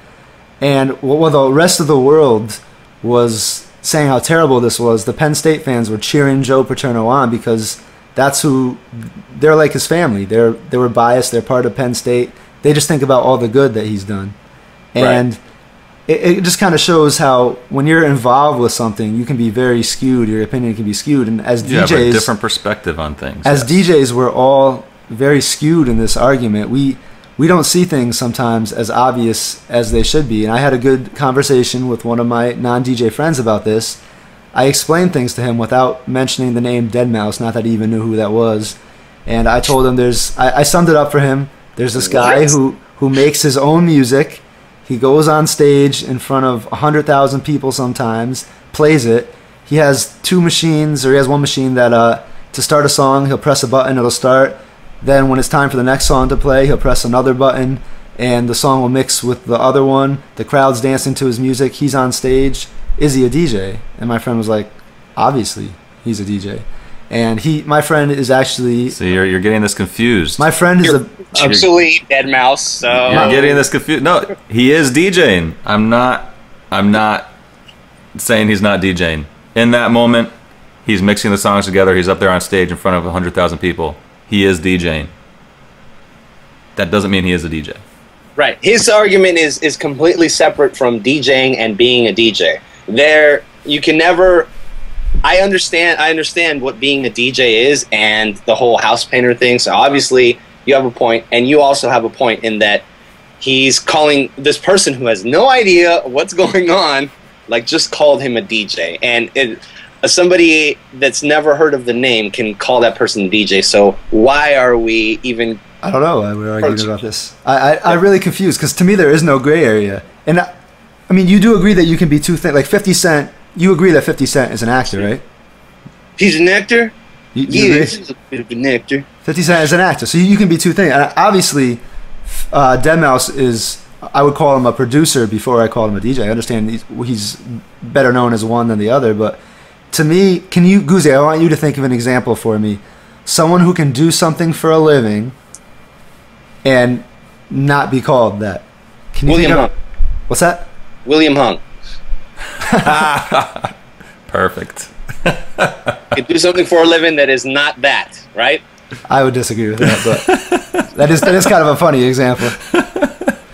And while the rest of the world was saying how terrible this was, the Penn State fans were cheering Joe Paterno on, because that's who, they're like his family. They were biased. They're part of Penn State. They just think about all the good that he's done. And right. It just kind of shows how when you're involved with something, you can be very skewed. Your opinion can be skewed. And as DJs, you have a different perspective on things. As DJs, we're all very skewed in this argument. We don't see things sometimes as obvious as they should be. And I had a good conversation with one of my non-DJ friends about this. I explained things to him without mentioning the name Deadmau5, not that he even knew who that was. And I told him I summed it up for him. There's this guy who makes his own music. He goes on stage in front of 100,000 people sometimes, plays it. He has two machines, or he has one machine that to start a song, he'll press a button, it'll start. Then when it's time for the next song to play, he'll press another button, and the song will mix with the other one. The crowd's dancing to his music. He's on stage. Is he a DJ? And my friend was like, obviously, he's a DJ. And my friend is actually. So you're getting this confused. My friend is absolutely Deadmau5. So you're getting this confused. No, he is DJing. I'm not saying he's not DJing. In that moment, he's mixing the songs together. He's up there on stage in front of 100,000 people. He is DJing. that doesn't mean he is a DJ. Right. His argument is completely separate from DJing and being a DJ. You can never. I understand what being a DJ is and the whole house painter thing. So obviously you have a point, and you also have a point in that he's calling this person who has no idea what's going on, like, just called him a DJ, and somebody that's never heard of the name can call that person a DJ. So why are we even? I don't know why we're arguing about this. I'm really confused, because to me there is no gray area. And I mean, you do agree that you can be two things. Like 50 Cent, you agree that 50 Cent is an actor, right? He's an actor? You he's a bit of an actor. 50 Cent is an actor, so you can be two things. And obviously, deadmau5 is, I would call him a producer before I call him a DJ. I understand he's better known as one than the other, but to me, Guzi, I want you to think of an example for me. Someone who can do something for a living and not be called that. Can you William Hung. What's that? William Hung. Perfect. You do something for a living that is not that, right? I would disagree with that, but that is kind of a funny example.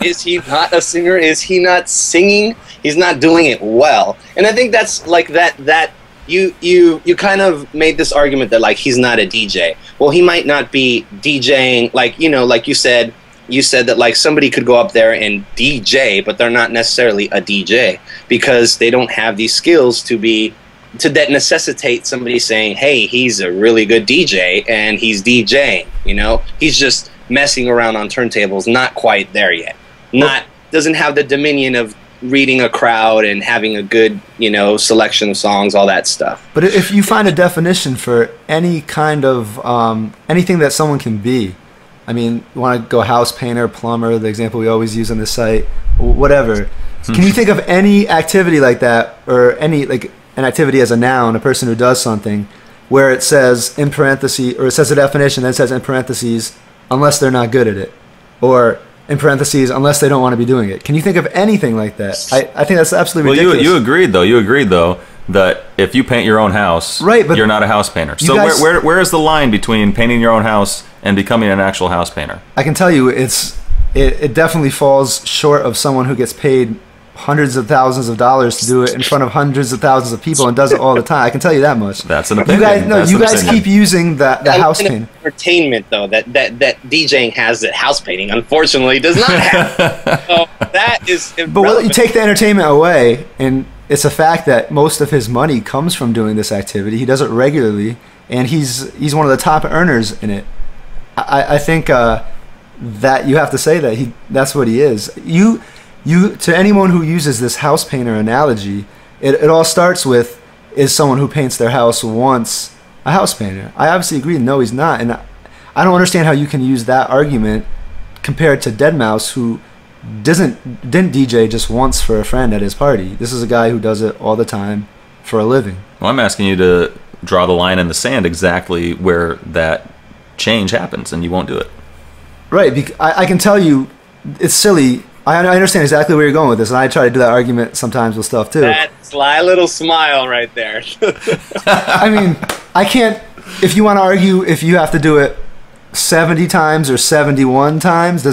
Is he not a singer? Is he not singing? He's not doing it well. And I think that's like that you kind of made this argument that, like, he's not a DJ. Well, he might not be DJing, like, you know, like you said that, like, somebody could go up there and DJ, but they're not necessarily a DJ because they don't have these skills that necessitate somebody saying, hey, he's a really good DJ and he's DJing, you know? He's just messing around on turntables, not quite there yet. Doesn't have the dominion of reading a crowd and having a good, you know, selection of songs, all that stuff. But if you find a definition for any kind of anything that someone can be, I mean, you want to go house painter, plumber, the example we always use on this site, whatever. Can you think of any activity like that, or any, like, an activity as a noun, a person who does something, where it says in parentheses, or it says a definition, then it says in parentheses, unless they're not good at it, or in parentheses, unless they don't want to be doing it? Can you think of anything like that? I think that's absolutely ridiculous. Well, you agreed though that if you paint your own house, right, but you're not a house painter. So where is the line between painting your own house and becoming an actual house painter? I can tell you it definitely falls short of someone who gets paid hundreds of thousands of dollars to do it in front of hundreds of thousands of people and does it all the time. I can tell you that much. That's an opinion. You guys keep using the house painting. Entertainment, though, that DJing has that house painting, unfortunately, does not have. So that is irrelevant. But you take the entertainment away, and it's a fact that most of his money comes from doing this activity. He does it regularly, and he's one of the top earners in it. I think that you have to say that that's what he is. You to anyone who uses this house painter analogy, it all starts with, is someone who paints their house once a house painter? I obviously agree, no, he's not. And I don't understand how you can use that argument compared to deadmau5, who didn't DJ just once for a friend at his party. This is a guy who does it all the time for a living. Well, I'm asking you to draw the line in the sand exactly where that change happens, and you won't do it. Right. I can tell you, it's silly. I understand exactly where you're going with this, and I try to do that argument sometimes with stuff too. That sly little smile right there. I mean, I can't. If you want to argue, if you have to do it 70 times or 71 times,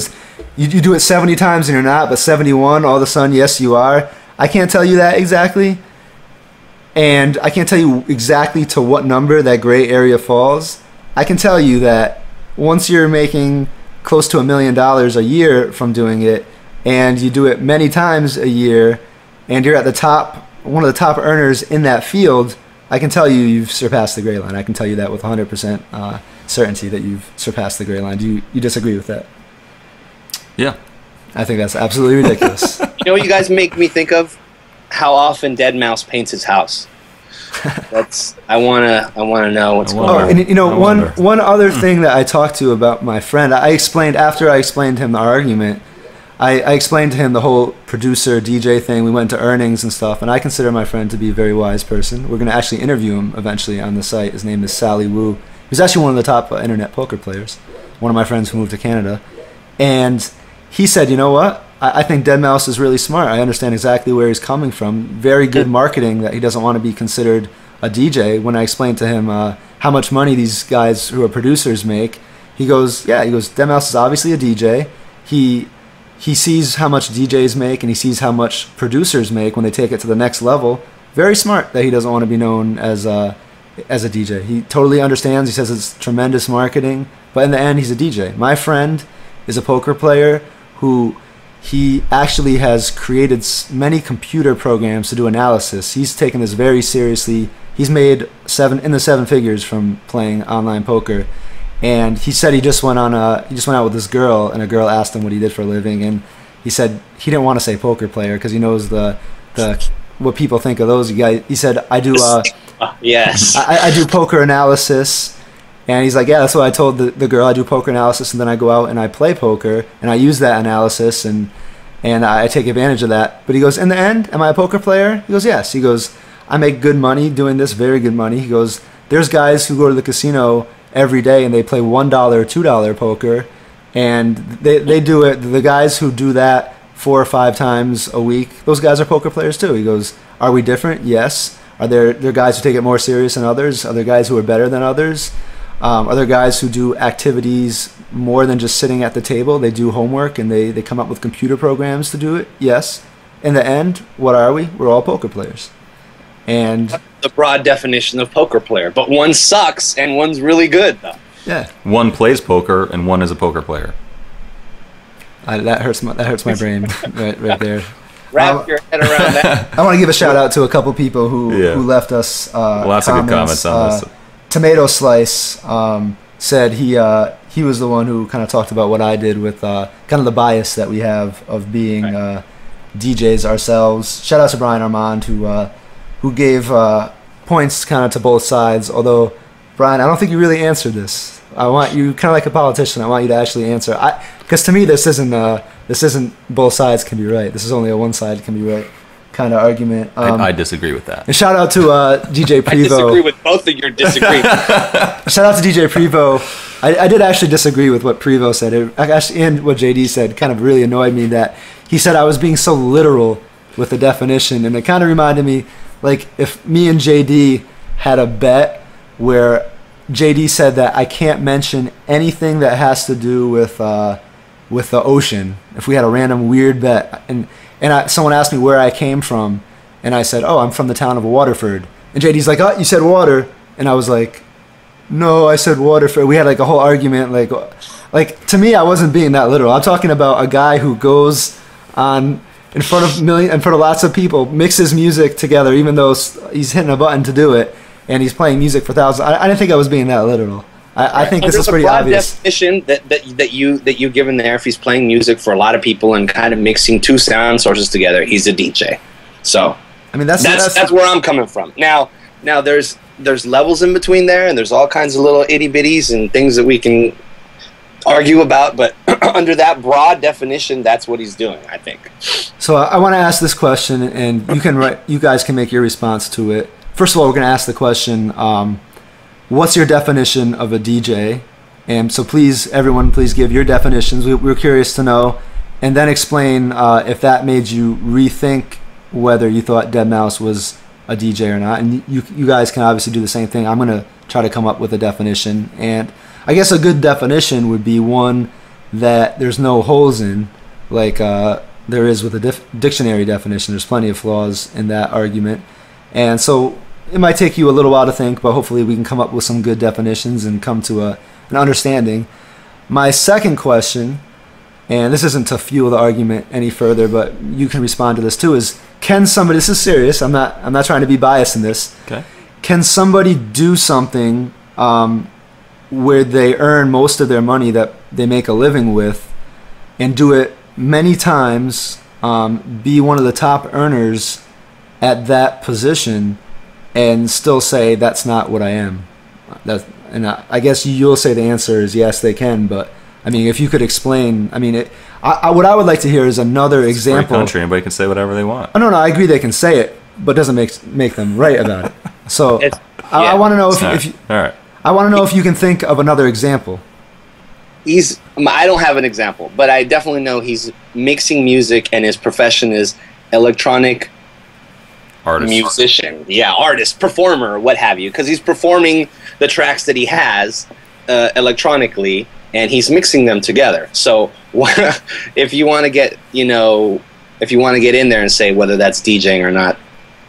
you do it 70 times and you're not, but 71 all of a sudden, yes, you are. I can't tell you that exactly, and I can't tell you exactly to what number that gray area falls. I can tell you that once you're making close to $1 million a year from doing it, and you do it many times a year, and you're at the top, one of the top earners in that field, I can tell you've surpassed the gray line. I can tell you that with 100% certainty that you've surpassed the gray line. Do you disagree with that? Yeah. I think that's absolutely ridiculous. You know what you guys make me think of? How often deadmau5 paints his house. I wanna know what's going on. And you know, one other thing that I talked to about my friend, after I explained him the argument, I explained to him the whole producer DJ thing. We went to earnings and stuff, and I consider my friend to be a very wise person. We're going to actually interview him eventually on the site. His name is Sally Wu. He's actually one of the top internet poker players, one of my friends who moved to Canada. And he said, you know what? I think deadmau5 is really smart. I understand exactly where he's coming from. Very good marketing that he doesn't want to be considered a DJ. When I explained to him how much money these guys who are producers make, He goes, yeah. He goes, Deadmau5 is obviously a DJ. He sees how much DJs make, and he sees how much producers make when they take it to the next level. Very smart that he doesn't want to be known as a DJ. He totally understands. He says it's tremendous marketing, but in the end, he's a DJ. My friend is a poker player who he actually has created many computer programs to do analysis. He's taken this very seriously. He's made in the seven figures from playing online poker. And he said he just went out with this girl, and a girl asked him what he did for a living, and he said he didn't want to say poker player because he knows the what people think of those guys. He said, I do yes. I do poker analysis, and he's like, yeah, that's what I told the girl. I do poker analysis, and then I go out and I play poker, and I use that analysis, and I take advantage of that. But he goes, in the end, am I a poker player? He goes, yes. He goes, I make good money doing this, very good money. He goes, there's guys who go to the casino every day and they play $1 or $2 poker, and they do it. The guys who do that 4 or 5 times a week, those guys are poker players too. He goes, are we different? Yes. Are there guys who take it more serious than others? Are there guys who are better than others? Are there guys who do activities more than just sitting at the table? They do homework and they come up with computer programs to do it? Yes. In the end, what are we? We're all poker players. And the broad definition of poker player, but one sucks and one's really good though. Yeah. One plays poker and one is a poker player. That hurts my brain right there. Wrap your head around that. I want to give a shout out to a couple people who left us lots of good comments on this. Tomato Slice said he was the one who kind of talked about what I did with kind of the bias that we have of being DJs ourselves. Shout out to Brian Armand who gave points kind of to both sides. Although, Brian, I don't think you really answered this. I want you, kind of like a politician, I want you to actually answer. Because to me, this isn't both sides can be right. This is only a one side can be right kind of argument. I disagree with that. And shout out to DJ Prevo. I disagree with both of your disagreements. Shout out to DJ Prevo. I did actually disagree with what Prevo said. And what JD said kind of really annoyed me that he said I was being so literal with the definition. And it kind of reminded me, like, if me and JD had a bet where JD said that I can't mention anything that has to do with the ocean. If we had a random weird bet, and someone asked me where I came from, and I said, oh, I'm from the town of Waterford. And JD's like, oh, you said water. And I was like, no, I said Waterford. We had like a whole argument. Like to me, I wasn't being that literal. I'm talking about a guy who goes on in front of lots of people, mixes music together, even though he's hitting a button to do it, and he's playing music for thousands. I didn't think I was being that literal. I think this is pretty obvious. Definition that you give in there. If he's playing music for a lot of people and kind of mixing two sound sources together, he's a DJ. So I mean that's where I'm coming from. Now there's levels in between there, and there's all kinds of little itty bitties and things that we can argue about, but under that broad definition, that's what he's doing, I think. So I want to ask this question, and you guys can make your response to it. First of all, we're going to ask the question, what's your definition of a DJ? And so please, everyone, please give your definitions. We're curious to know, and then explain if that made you rethink whether you thought Deadmau5 was a DJ or not. And you guys can obviously do the same thing. I'm going to try to come up with a definition, and I guess a good definition would be one that there's no holes in, like there is with a dictionary definition. There's plenty of flaws in that argument. And so it might take you a little while to think, but hopefully we can come up with some good definitions and come to an understanding. My second question, and this isn't to fuel the argument any further, but you can respond to this too, is can somebody, this is serious, I'm not trying to be biased in this. Okay. Can somebody do something where they earn most of their money that they make a living with and do it many times, be one of the top earners at that position and still say that's not what I am? I guess you'll say the answer is yes, they can, but I mean, if you could explain, I mean, what I would like to hear is another example. It's a free country, anybody can say whatever they want. Oh, no, I agree they can say it, but it doesn't make them right about it. So I want to know if you... All right. I want to know if you can think of another example. I don't have an example, but I definitely know he's mixing music and his profession is electronic artist. Musician. Yeah, artist, performer, what have you, because he's performing the tracks that he has electronically, and he's mixing them together. So if you want to get, if you want to get in there and say whether that's DJing or not,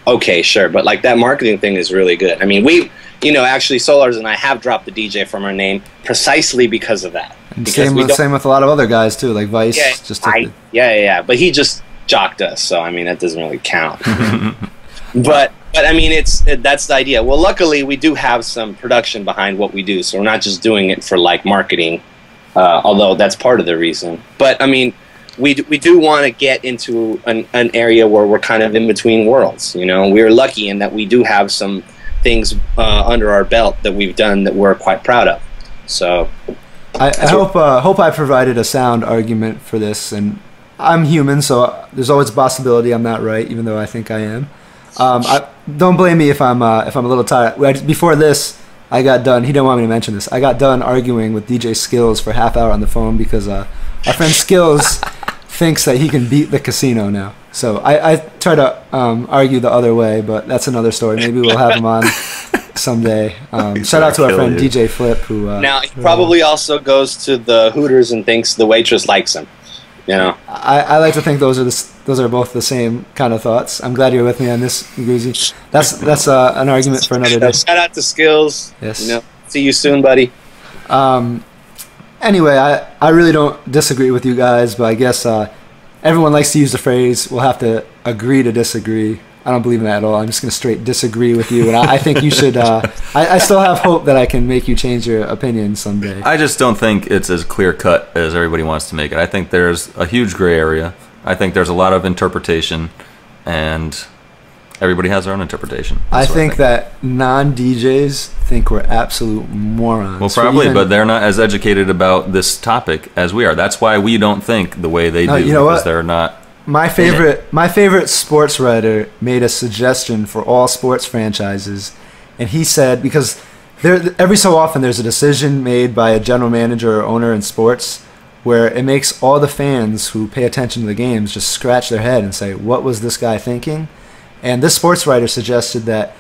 okay, sure. But like that marketing thing is really good. I mean, actually Solars and I have dropped the DJ from our name precisely because of that. And same with a lot of other guys too, like Vice. But he just jocked us, so I mean that doesn't really count. but I mean that's the idea. Well, luckily we do have some production behind what we do, so we're not just doing it for like marketing, although that's part of the reason. But I mean, we do want to get into an area where we're kind of in between worlds. We're lucky in that we do have some things under our belt that we've done that we're quite proud of. So I hope I provided a sound argument for this, and I'm human, so there's always a possibility I'm not right, even though I think I am. Don't blame me if I'm a little tired. Before this, I got done. He didn't want me to mention this. I got done arguing with DJ Skills for a half hour on the phone because our friend Skills thinks that he can beat the casino now. So I try to argue the other way, but that's another story. Maybe we'll have him on someday. Shout out to our friend DJ Flip, who now he probably also goes to the Hooters and thinks the waitress likes him. I like to think those are both the same kind of thoughts. I'm glad you're with me on this, Guzi. That's an argument for another day. Shout out to Skills. Yes. See you soon, buddy. Anyway, I really don't disagree with you guys, but I guess everyone likes to use the phrase, we'll have to agree to disagree. I don't believe in that at all. I'm just going to straight disagree with you, and I think you should. I still have hope that I can make you change your opinion someday. I just don't think it's as clear cut as everybody wants to make it. I think there's a huge gray area. I think there's a lot of interpretation, and everybody has their own interpretation. I think that non-DJs think we're absolute morons. Well, probably, but they're not as educated about this topic as we are. That's why we don't think the way they do, because they're not. My favorite sports writer made a suggestion for all sports franchises, and he said, because every so often there's a decision made by a general manager or owner in sports where it makes all the fans who pay attention to the games just scratch their head and say, what was this guy thinking? And this sports writer suggested that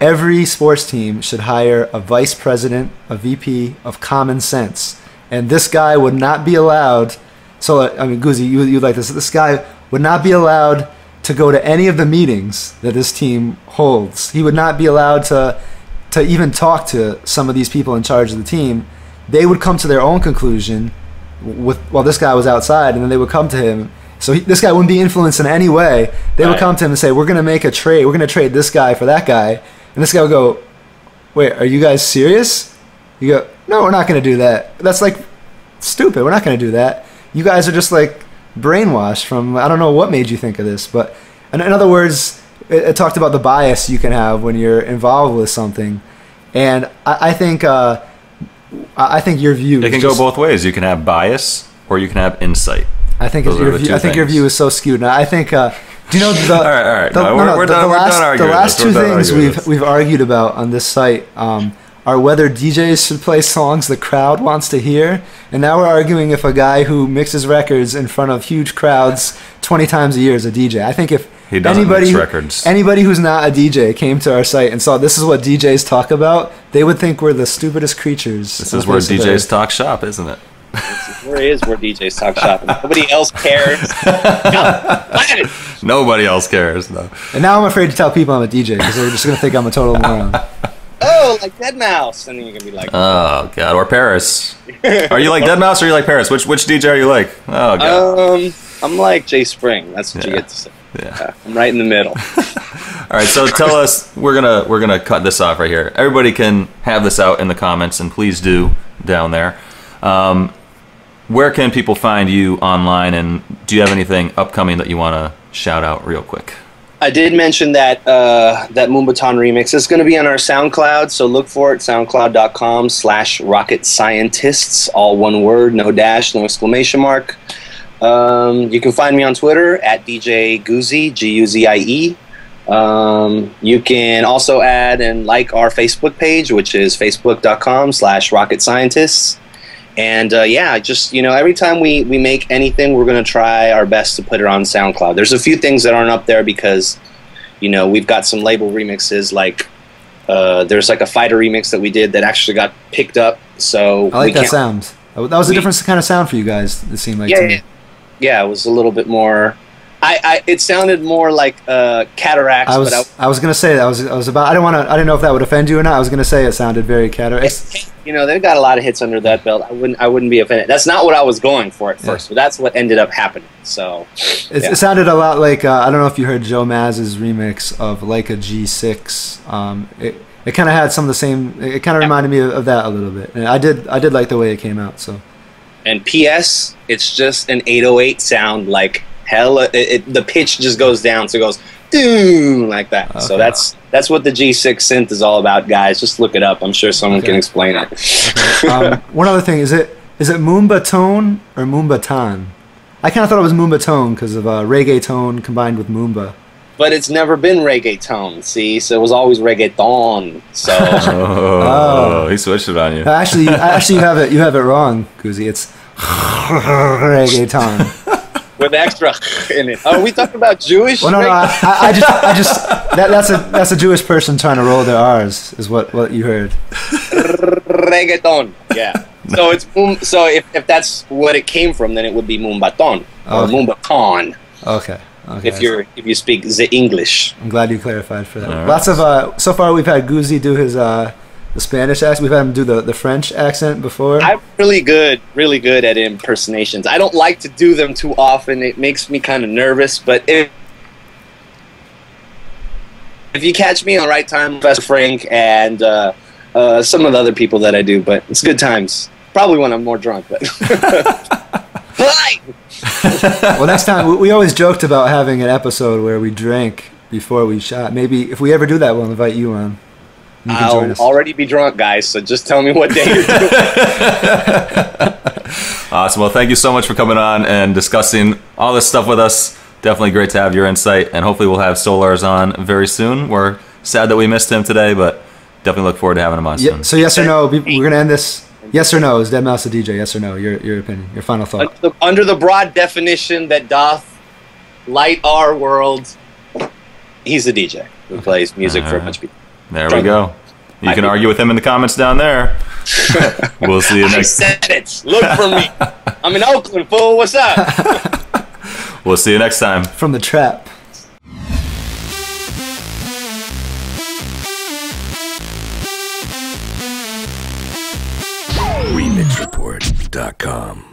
every sports team should hire a vice president, a VP of common sense, and this guy would not be allowed. So I mean, Guzi, you like this? This guy would not be allowed to go to any of the meetings that this team holds. He would not be allowed to even talk to some of these people in charge of the team. They would come to their own conclusion while this guy was outside, and then they would come to him. So this guy wouldn't be influenced in any way. They would come to him and say, we're going to make a trade. We're going to trade this guy for that guy. And this guy would go, wait, are you guys serious? You go, no, we're not going to do that. That's like stupid. We're not going to do that. You guys are just like brainwashed from, I don't know what made you think of this. But in other words, it talked about the bias you can have when you're involved with something. And I think your view. It can go both ways. You can have bias or you can have insight. I think your view is so skewed. Now, I think. Do you know the? All right. We're done arguing. The last two things we've argued about on this site are whether DJs should play songs the crowd wants to hear, and now we're arguing if a guy who mixes records in front of huge crowds 20 times a year is a DJ. I think if anybody who's not a DJ came to our site and saw this is what DJs talk about, they would think we're the stupidest creatures. This is where DJs talk shop, isn't it? Where DJs talk shop? Nobody else cares. Nobody else cares, though. And now I'm afraid to tell people I'm a DJ because they're just going to think I'm a total moron. Oh, like Deadmau5. And then you're going to be like... Oh, God. Or Paris. Are you like Deadmau5 or are you like Paris? Which DJ are you like? Oh, God. I'm like Jay Spring. That's what you get to say. Yeah. I'm right in the middle. All right, so tell us, we're gonna cut this off right here. Everybody can have this out in the comments, and please do down there. Where can people find you online, and do you have anything upcoming that you want to shout out real quick? I did mention that that Moombahton remix is going to be on our SoundCloud, so look for it, soundcloud.com/Rocket Scientists, all one word, no dash, no exclamation mark. You can find me on Twitter at DJ Guzi, Guzie. You can also add and like our Facebook page, which is facebook.com/Rocket Scientists. And yeah, just, every time we make anything, we're going to try our best to put it on SoundCloud. There's a few things that aren't up there because, we've got some label remixes, like there's like a fighter remix that we did that actually got picked up. So I like that sound. That was a different kind of sound for you guys. It seemed like to me. Yeah, it was a little bit more. It sounded more like Cataracts. I was gonna say that. I was about. I didn't know if that would offend you or not. I was gonna say it sounded very Cataracts. They've got a lot of hits under that belt. I wouldn't be offended. That's not what I was going for at first, but that's what ended up happening. So it sounded a lot like I don't know if you heard Joe Maz's remix of like a G6. It kind of had some of the same. It kind of reminded me of that a little bit, and I did like the way it came out. So. And P.S. It's just an 808 sound like hell. The pitch just goes down, so it goes doom like that. Okay. So that's what the G6 synth is all about, guys. Just look it up. I'm sure someone can explain it. Okay. One other thing, is it Moomba tone or Moomba ton? I kind of thought it was Moomba tone because of reggae tone combined with Moomba. But it's never been reggaeton, see? So it was always reggaeton. So he switched it on you. Actually, you have it wrong, Kuzi. It's reggaeton with extra in it. Oh, we talking about Jewish? Well, no, I just that's a Jewish person trying to roll their R's is what you heard. Reggaeton, yeah. So it's so if that's what it came from, then it would be Moombaton or Moombaton. Okay. If you speak the English. I'm glad you clarified for that. Right. Lots of so far we've had Guzi do his the Spanish accent. We've had him do the French accent before. I'm really good at impersonations. I don't like to do them too often. It makes me kind of nervous. But if you catch me on the right time, Professor Frank and some of the other people that I do, but it's good times. Probably when I'm more drunk, but. Well, next time we always joked about having an episode where we drank before we shot. Maybe if we ever do that, we'll invite you on. I'll already be drunk, guys. So just tell me what day you're doing. Awesome. Well, thank you so much for coming on and discussing all this stuff with us. Definitely great to have your insight, and hopefully we'll have Solars on very soon. We're sad that we missed him today, but definitely look forward to having him on soon. So yes or no? We're gonna end this. Yes or no? Is Deadmau5 a DJ? Yes or no? Your opinion. Your final thought. Under the broad definition that doth light our world, he's a DJ who plays music for a bunch of people. There we go. You can argue with him in the comments down there. We'll see you next time. I said it. Look for me. I'm in Oakland, fool. What's up? We'll see you next time. From the trap. RemixReport.com